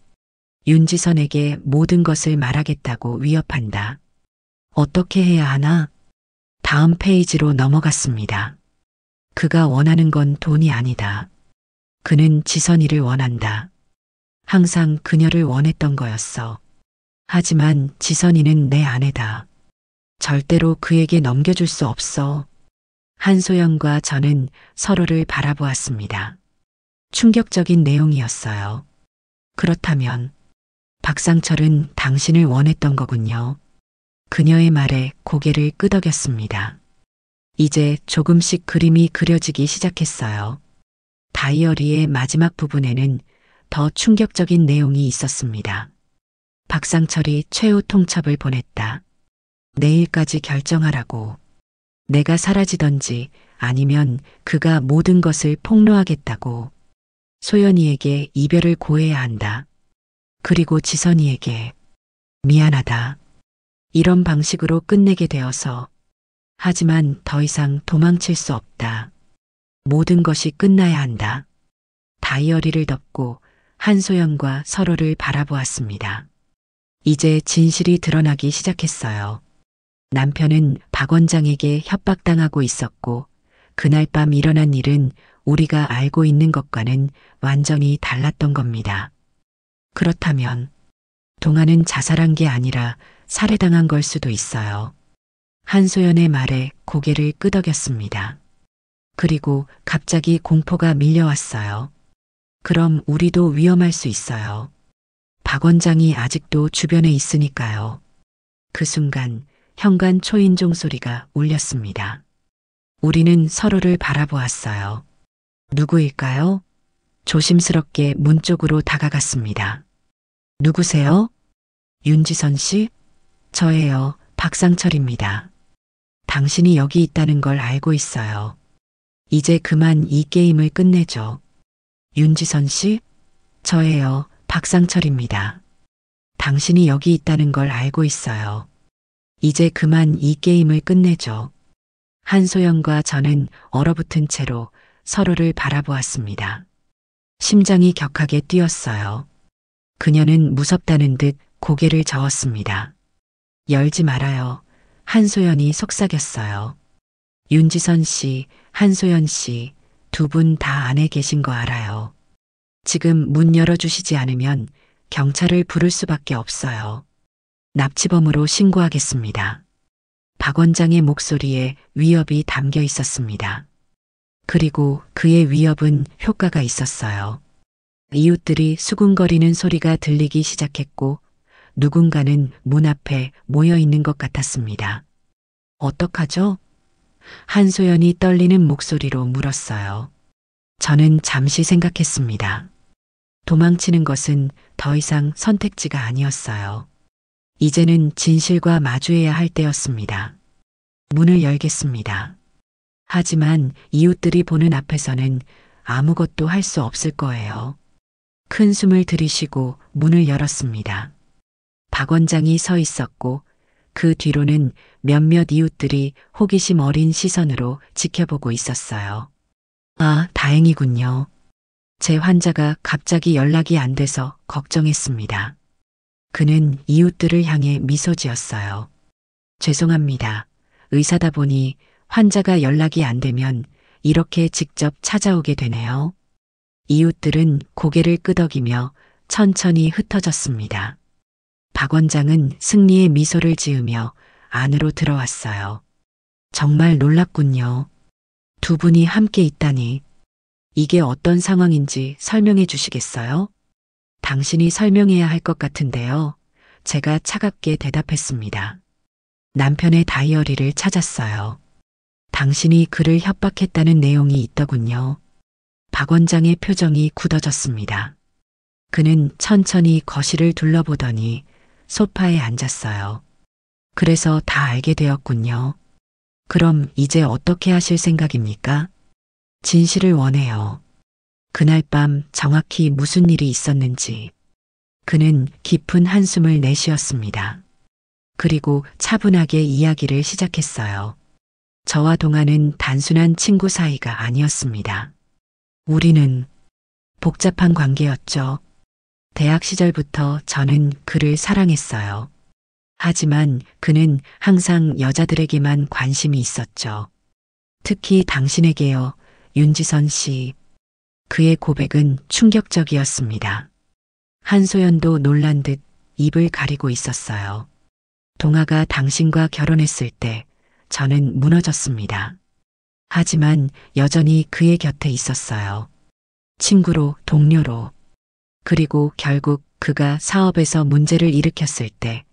윤지선에게 모든 것을 말하겠다고 위협한다. 어떻게 해야 하나? 다음 페이지로 넘어갔습니다. 그가 원하는 건 돈이 아니다. 그는 지선이를 원한다. 항상 그녀를 원했던 거였어. 하지만 지선이는 내 아내다. 절대로 그에게 넘겨줄 수 없어. 한소연과 저는 서로를 바라보았습니다. 충격적인 내용이었어요. 그렇다면 박상철은 당신을 원했던 거군요. 그녀의 말에 고개를 끄덕였습니다. 이제 조금씩 그림이 그려지기 시작했어요. 다이어리의 마지막 부분에는 더 충격적인 내용이 있었습니다. 박상철이 최후 통첩을 보냈다. 내일까지 결정하라고. 내가 사라지던지 아니면 그가 모든 것을 폭로하겠다고. 소연이에게 이별을 고해야 한다. 그리고 지선이에게 미안하다. 이런 방식으로 끝내게 되어서. 하지만 더 이상 도망칠 수 없다. 모든 것이 끝나야 한다. 다이어리를 덮고 한소연과 서로를 바라보았습니다. 이제 진실이 드러나기 시작했어요. 남편은 박 원장에게 협박당하고 있었고 그날 밤 일어난 일은 우리가 알고 있는 것과는 완전히 달랐던 겁니다. 그렇다면 동아는 자살한 게 아니라 살해당한 걸 수도 있어요. 한소연의 말에 고개를 끄덕였습니다. 그리고 갑자기 공포가 밀려왔어요. 그럼 우리도 위험할 수 있어요. 박 원장이 아직도 주변에 있으니까요. 그 순간 현관 초인종 소리가 울렸습니다. 우리는 서로를 바라보았어요. 누구일까요? 조심스럽게 문 쪽으로 다가갔습니다. 누구세요? 윤지선 씨? 저예요. 박상철입니다. 당신이 여기 있다는 걸 알고 있어요. 이제 그만 이 게임을 끝내죠. 윤지선 씨? 저예요. 박상철입니다. 당신이 여기 있다는 걸 알고 있어요. 이제 그만 이 게임을 끝내죠. 한소연과 저는 얼어붙은 채로 서로를 바라보았습니다. 심장이 격하게 뛰었어요. 그녀는 무섭다는 듯 고개를 저었습니다. 열지 말아요. 한소연이 속삭였어요. 윤지선 씨, 한소연 씨, 두 분 다 안에 계신 거 알아요. 지금 문 열어주시지 않으면 경찰을 부를 수밖에 없어요. 납치범으로 신고하겠습니다. 박 원장의 목소리에 위협이 담겨 있었습니다. 그리고 그의 위협은 효과가 있었어요. 이웃들이 수군거리는 소리가 들리기 시작했고 누군가는 문 앞에 모여 있는 것 같았습니다. 어떡하죠? 한소연이 떨리는 목소리로 물었어요. 저는 잠시 생각했습니다. 도망치는 것은 더 이상 선택지가 아니었어요. 이제는 진실과 마주해야 할 때였습니다. 문을 열겠습니다. 하지만 이웃들이 보는 앞에서는 아무것도 할 수 없을 거예요. 큰 숨을 들이쉬고 문을 열었습니다. 박 원장이 서 있었고 그 뒤로는 몇몇 이웃들이 호기심 어린 시선으로 지켜보고 있었어요. 아, 다행이군요. 제 환자가 갑자기 연락이 안 돼서 걱정했습니다. 그는 이웃들을 향해 미소 지었어요. 죄송합니다. 의사다 보니 환자가 연락이 안 되면 이렇게 직접 찾아오게 되네요. 이웃들은 고개를 끄덕이며 천천히 흩어졌습니다. 박 원장은 승리의 미소를 지으며 안으로 들어왔어요. 정말 놀랍군요. 두 분이 함께 있다니. 이게 어떤 상황인지 설명해 주시겠어요? 당신이 설명해야 할 것 같은데요. 제가 차갑게 대답했습니다. 남편의 다이어리를 찾았어요. 당신이 그를 협박했다는 내용이 있더군요. 박 원장의 표정이 굳어졌습니다. 그는 천천히 거실을 둘러보더니 소파에 앉았어요. 그래서 다 알게 되었군요. 그럼 이제 어떻게 하실 생각입니까? 진실을 원해요. 그날 밤 정확히 무슨 일이 있었는지. 그는 깊은 한숨을 내쉬었습니다. 그리고 차분하게 이야기를 시작했어요. 저와 동아는 단순한 친구 사이가 아니었습니다. 우리는 복잡한 관계였죠. 대학 시절부터 저는 그를 사랑했어요. 하지만 그는 항상 여자들에게만 관심이 있었죠. 특히 당신에게요, 윤지선 씨. 그의 고백은 충격적이었습니다. 한소연도 놀란 듯 입을 가리고 있었어요. 동아가 당신과 결혼했을 때 저는 무너졌습니다. 하지만 여전히 그의 곁에 있었어요. 친구로, 동료로. 그리고 결국 그가 사업에서 문제를 일으켰을 때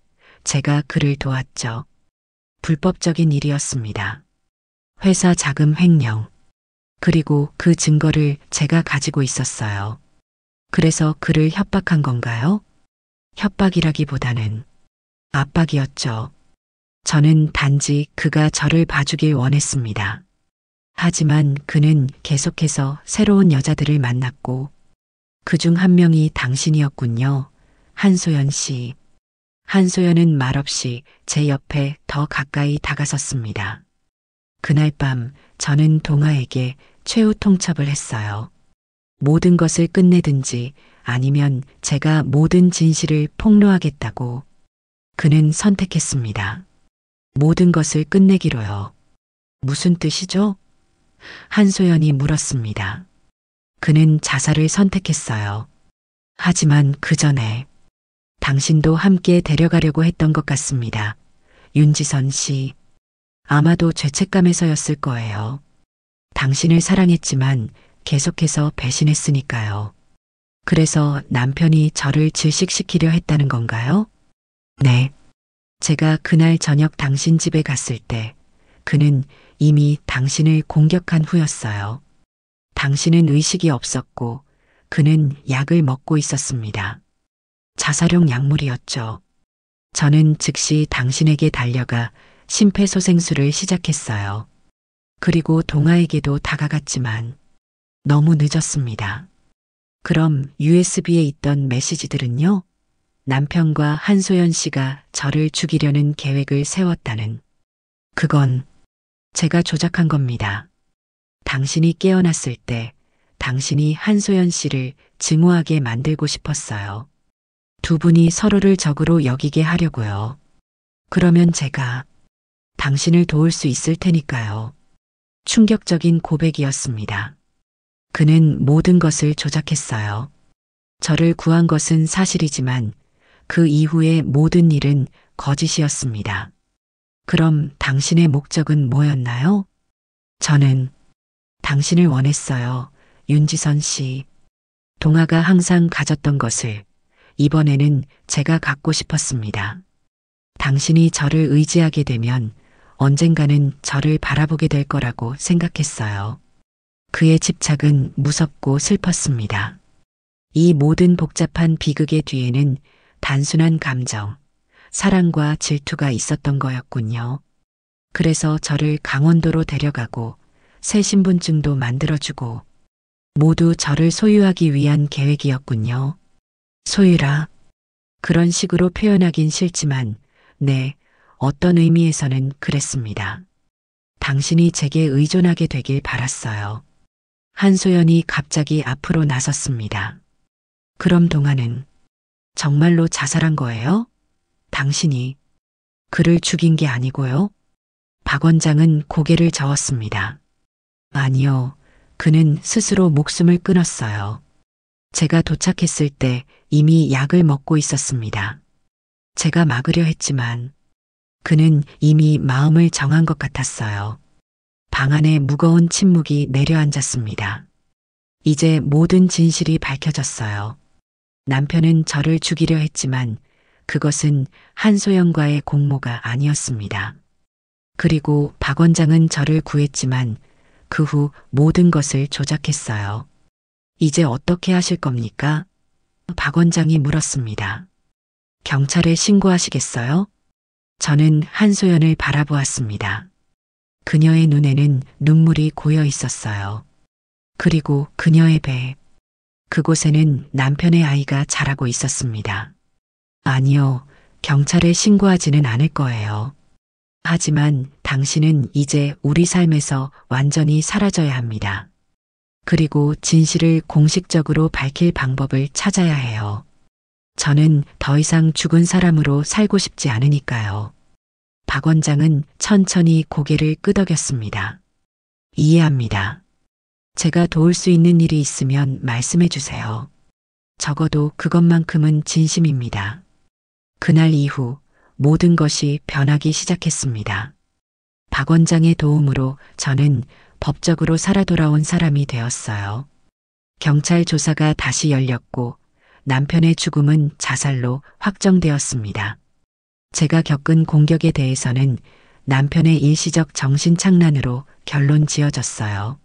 제가 그를 도왔죠. 불법적인 일이었습니다. 회사 자금 횡령. 그리고 그 증거를 제가 가지고 있었어요. 그래서 그를 협박한 건가요? 협박이라기보다는 압박이었죠. 저는 단지 그가 저를 봐주길 원했습니다. 하지만 그는 계속해서 새로운 여자들을 만났고 그중 한 명이 당신이었군요. 한소연 씨. 한소연은 말없이 제 옆에 더 가까이 다가섰습니다. 그날 밤 저는 동아에게 최후 통첩을 했어요. 모든 것을 끝내든지 아니면 제가 모든 진실을 폭로하겠다고. 그는 선택했습니다. 모든 것을 끝내기로요. 무슨 뜻이죠? 한소연이 물었습니다. 그는 자살을 선택했어요. 하지만 그 전에 당신도 함께 데려가려고 했던 것 같습니다. 윤지선 씨. 아마도 죄책감에서였을 거예요. 당신을 사랑했지만 계속해서 배신했으니까요. 그래서 남편이 저를 질식시키려 했다는 건가요? 네. 제가 그날 저녁 당신 집에 갔을 때 그는 이미 당신을 공격한 후였어요. 당신은 의식이 없었고 그는 약을 먹고 있었습니다. 자살용 약물이었죠. 저는 즉시 당신에게 달려가 심폐소생술을 시작했어요. 그리고 동아에게도 다가갔지만 너무 늦었습니다. 그럼 USB에 있던 메시지들은요? 남편과 한소연 씨가 저를 죽이려는 계획을 세웠다는. 그건 제가 조작한 겁니다. 당신이 깨어났을 때 당신이 한소연 씨를 증오하게 만들고 싶었어요. 두 분이 서로를 적으로 여기게 하려고요. 그러면 제가 당신을 도울 수 있을 테니까요. 충격적인 고백이었습니다. 그는 모든 것을 조작했어요. 저를 구한 것은 사실이지만 그 이후의 모든 일은 거짓이었습니다. 그럼 당신의 목적은 뭐였나요? 저는 당신을 원했어요. 윤지선 씨. 동아가 항상 가졌던 것을 이번에는 제가 갖고 싶었습니다. 당신이 저를 의지하게 되면 언젠가는 저를 바라보게 될 거라고 생각했어요. 그의 집착은 무섭고 슬펐습니다. 이 모든 복잡한 비극의 뒤에는 단순한 감정, 사랑과 질투가 있었던 거였군요. 그래서 저를 강원도로 데려가고 새 신분증도 만들어주고 모두 저를 소유하기 위한 계획이었군요. 소유라. 그런 식으로 표현하긴 싫지만 네, 어떤 의미에서는 그랬습니다. 당신이 제게 의존하게 되길 바랐어요. 한소연이 갑자기 앞으로 나섰습니다. 그럼 동아는 정말로 자살한 거예요? 당신이 그를 죽인 게 아니고요? 박 원장은 고개를 저었습니다. 아니요. 그는 스스로 목숨을 끊었어요. 제가 도착했을 때 이미 약을 먹고 있었습니다. 제가 막으려 했지만 그는 이미 마음을 정한 것 같았어요. 방 안에 무거운 침묵이 내려앉았습니다. 이제 모든 진실이 밝혀졌어요. 남편은 저를 죽이려 했지만 그것은 한소연과의 공모가 아니었습니다. 그리고 박 원장은 저를 구했지만 그 후 모든 것을 조작했어요. 이제 어떻게 하실 겁니까? 박 원장이 물었습니다. 경찰에 신고하시겠어요? 저는 한소연을 바라보았습니다. 그녀의 눈에는 눈물이 고여 있었어요. 그리고 그녀의 배, 그곳에는 남편의 아이가 자라고 있었습니다. 아니요, 경찰에 신고하지는 않을 거예요. 하지만 당신은 이제 우리 삶에서 완전히 사라져야 합니다. 그리고 진실을 공식적으로 밝힐 방법을 찾아야 해요. 저는 더 이상 죽은 사람으로 살고 싶지 않으니까요. 박 원장은 천천히 고개를 끄덕였습니다. 이해합니다. 제가 도울 수 있는 일이 있으면 말씀해 주세요. 적어도 그것만큼은 진심입니다. 그날 이후 모든 것이 변하기 시작했습니다. 박 원장의 도움으로 저는 법적으로 살아 돌아온 사람이 되었어요. 경찰 조사가 다시 열렸고 남편의 죽음은 자살로 확정되었습니다. 제가 겪은 공격에 대해서는 남편의 일시적 정신착란으로 결론 지어졌어요.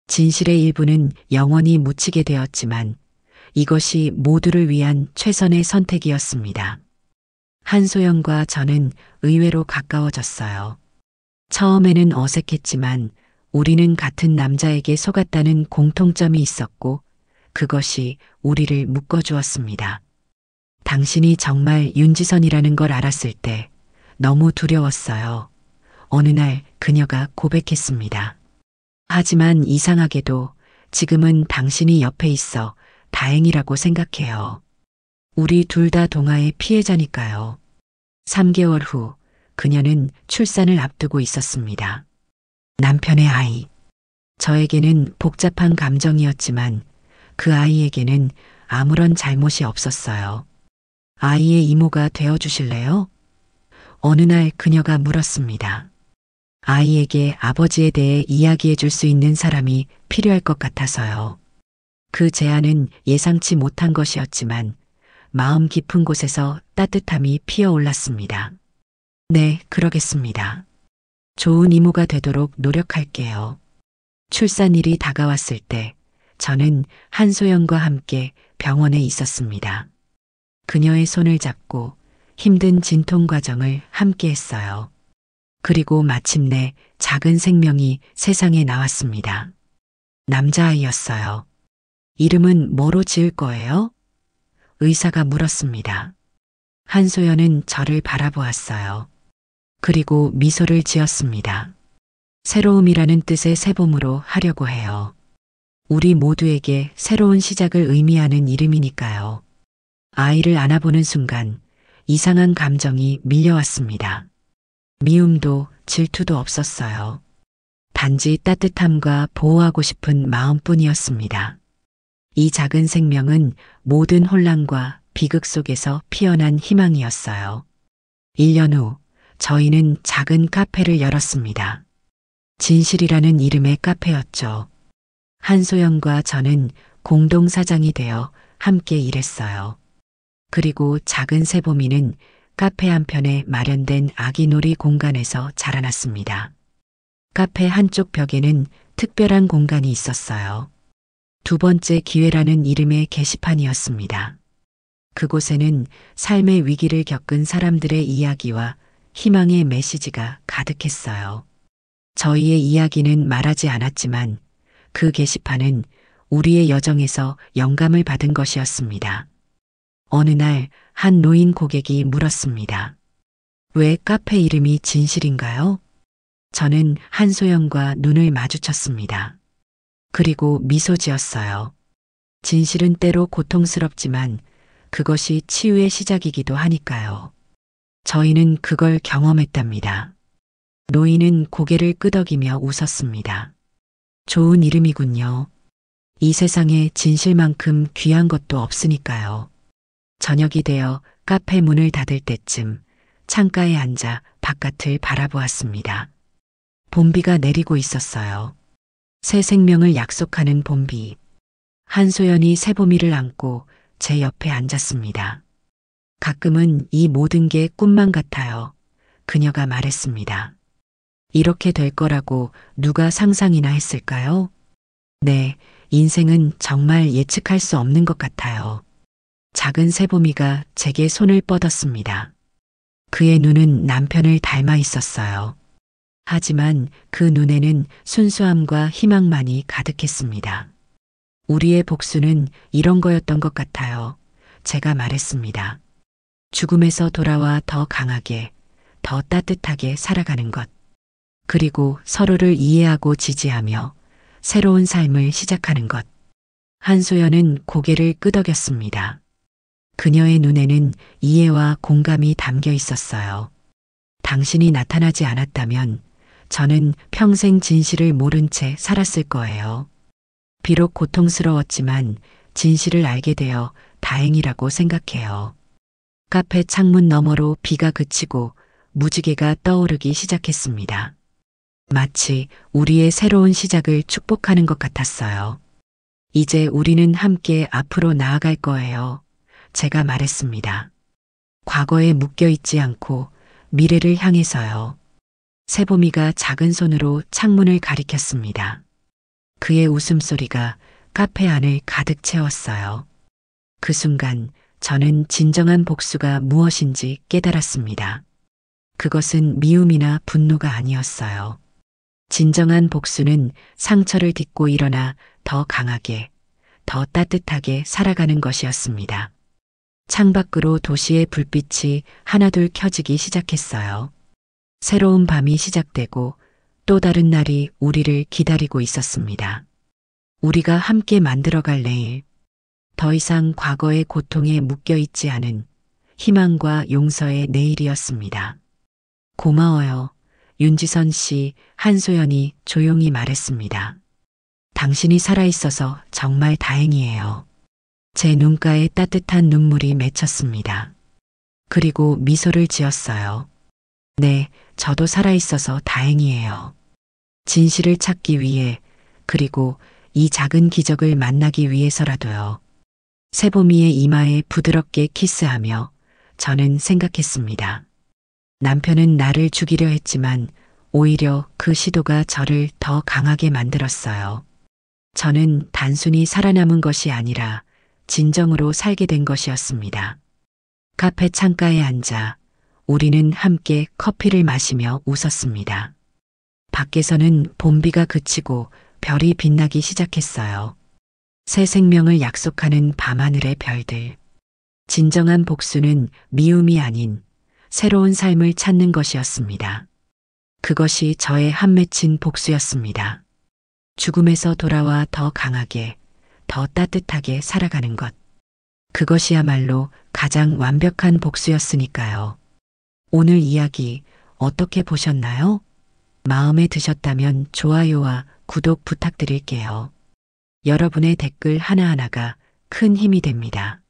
진실의 일부는 영원히 묻히게 되었지만 이것이 모두를 위한 최선의 선택이었습니다. 한소연과 저는 의외로 가까워졌어요. 처음에는 어색했지만 우리는 같은 남자에게 속았다는 공통점이 있었고 그것이 우리를 묶어주었습니다. 당신이 정말 윤지선이라는 걸 알았을 때 너무 두려웠어요. 어느 날 그녀가 고백했습니다. 하지만 이상하게도 지금은 당신이 옆에 있어 다행이라고 생각해요. 우리 둘 다 동아의 피해자니까요. 3개월 후 그녀는 출산을 앞두고 있었습니다. 남편의 아이. 저에게는 복잡한 감정이었지만 그 아이에게는 아무런 잘못이 없었어요. 아이의 이모가 되어 주실래요? 어느 날 그녀가 물었습니다. 아이에게 아버지에 대해 이야기해 줄 수 있는 사람이 필요할 것 같아서요. 그 제안은 예상치 못한 것이었지만 마음 깊은 곳에서 따뜻함이 피어올랐습니다. 네, 그러겠습니다. 좋은 이모가 되도록 노력할게요. 출산일이 다가왔을 때 저는 한소연과 함께 병원에 있었습니다. 그녀의 손을 잡고 힘든 진통 과정을 함께 했어요. 그리고 마침내 작은 생명이 세상에 나왔습니다. 남자아이였어요. 이름은 뭐로 지을 거예요? 의사가 물었습니다. 한소연은 저를 바라보았어요. 그리고 미소를 지었습니다. 새로움이라는 뜻의 새봄으로 하려고 해요. 우리 모두에게 새로운 시작을 의미하는 이름이니까요. 아이를 안아보는 순간 이상한 감정이 밀려왔습니다. 미움도 질투도 없었어요. 단지 따뜻함과 보호하고 싶은 마음뿐이었습니다. 이 작은 생명은 모든 혼란과 비극 속에서 피어난 희망이었어요. 1년 후 저희는 작은 카페를 열었습니다. 진실이라는 이름의 카페였죠. 한소연과 저는 공동 사장이 되어 함께 일했어요. 그리고 작은 새봄이는 카페 한편에 마련된 아기 놀이 공간에서 자라났습니다. 카페 한쪽 벽에는 특별한 공간이 있었어요. 두 번째 기회라는 이름의 게시판이었습니다. 그곳에는 삶의 위기를 겪은 사람들의 이야기와 희망의 메시지가 가득했어요. 저희의 이야기는 말하지 않았지만 그 게시판은 우리의 여정에서 영감을 받은 것이었습니다. 어느 날 한 노인 고객이 물었습니다. 왜 카페 이름이 진실인가요? 저는 한소연과 눈을 마주쳤습니다. 그리고 미소 지었어요. 진실은 때로 고통스럽지만 그것이 치유의 시작이기도 하니까요. 저희는 그걸 경험했답니다. 노인은 고개를 끄덕이며 웃었습니다. 좋은 이름이군요. 이 세상에 진실만큼 귀한 것도 없으니까요. 저녁이 되어 카페 문을 닫을 때쯤 창가에 앉아 바깥을 바라보았습니다. 봄비가 내리고 있었어요. 새 생명을 약속하는 봄비. 한소연이 새봄이를 안고 제 옆에 앉았습니다. 가끔은 이 모든 게 꿈만 같아요. 그녀가 말했습니다. 이렇게 될 거라고 누가 상상이나 했을까요? 네, 인생은 정말 예측할 수 없는 것 같아요. 작은 새봄이가 제게 손을 뻗었습니다. 그의 눈은 남편을 닮아 있었어요. 하지만 그 눈에는 순수함과 희망만이 가득했습니다. 우리의 복수는 이런 거였던 것 같아요. 제가 말했습니다. 죽음에서 돌아와 더 강하게, 더 따뜻하게 살아가는 것. 그리고 서로를 이해하고 지지하며 새로운 삶을 시작하는 것. 한소연은 고개를 끄덕였습니다. 그녀의 눈에는 이해와 공감이 담겨 있었어요. 당신이 나타나지 않았다면 저는 평생 진실을 모른 채 살았을 거예요. 비록 고통스러웠지만 진실을 알게 되어 다행이라고 생각해요. 카페 창문 너머로 비가 그치고 무지개가 떠오르기 시작했습니다. 마치 우리의 새로운 시작을 축복하는 것 같았어요. 이제 우리는 함께 앞으로 나아갈 거예요. 제가 말했습니다. 과거에 묶여 있지 않고 미래를 향해서요. 새봄이가 작은 손으로 창문을 가리켰습니다. 그의 웃음소리가 카페 안을 가득 채웠어요. 그 순간 저는 진정한 복수가 무엇인지 깨달았습니다. 그것은 미움이나 분노가 아니었어요. 진정한 복수는 상처를 딛고 일어나 더 강하게, 더 따뜻하게 살아가는 것이었습니다. 창밖으로 도시의 불빛이 하나둘 켜지기 시작했어요. 새로운 밤이 시작되고 또 다른 날이 우리를 기다리고 있었습니다. 우리가 함께 만들어갈 내일, 더 이상 과거의 고통에 묶여 있지 않은 희망과 용서의 내일이었습니다. 고마워요. 윤지선 씨, 한소연이 조용히 말했습니다. 당신이 살아있어서 정말 다행이에요. 제 눈가에 따뜻한 눈물이 맺혔습니다. 그리고 미소를 지었어요. 네, 저도 살아있어서 다행이에요. 진실을 찾기 위해, 그리고 이 작은 기적을 만나기 위해서라도요. 세보미의 이마에 부드럽게 키스하며 저는 생각했습니다. 남편은 나를 죽이려 했지만 오히려 그 시도가 저를 더 강하게 만들었어요. 저는 단순히 살아남은 것이 아니라 진정으로 살게 된 것이었습니다. 카페 창가에 앉아 우리는 함께 커피를 마시며 웃었습니다. 밖에서는 봄비가 그치고 별이 빛나기 시작했어요. 새 생명을 약속하는 밤하늘의 별들. 진정한 복수는 미움이 아닌 새로운 삶을 찾는 것이었습니다. 그것이 저의 한 맺힌 복수였습니다. 죽음에서 돌아와 더 강하게, 더 따뜻하게 살아가는 것. 그것이야말로 가장 완벽한 복수였으니까요. 오늘 이야기 어떻게 보셨나요? 마음에 드셨다면 좋아요와 구독 부탁드릴게요. 여러분의 댓글 하나하나가 큰 힘이 됩니다.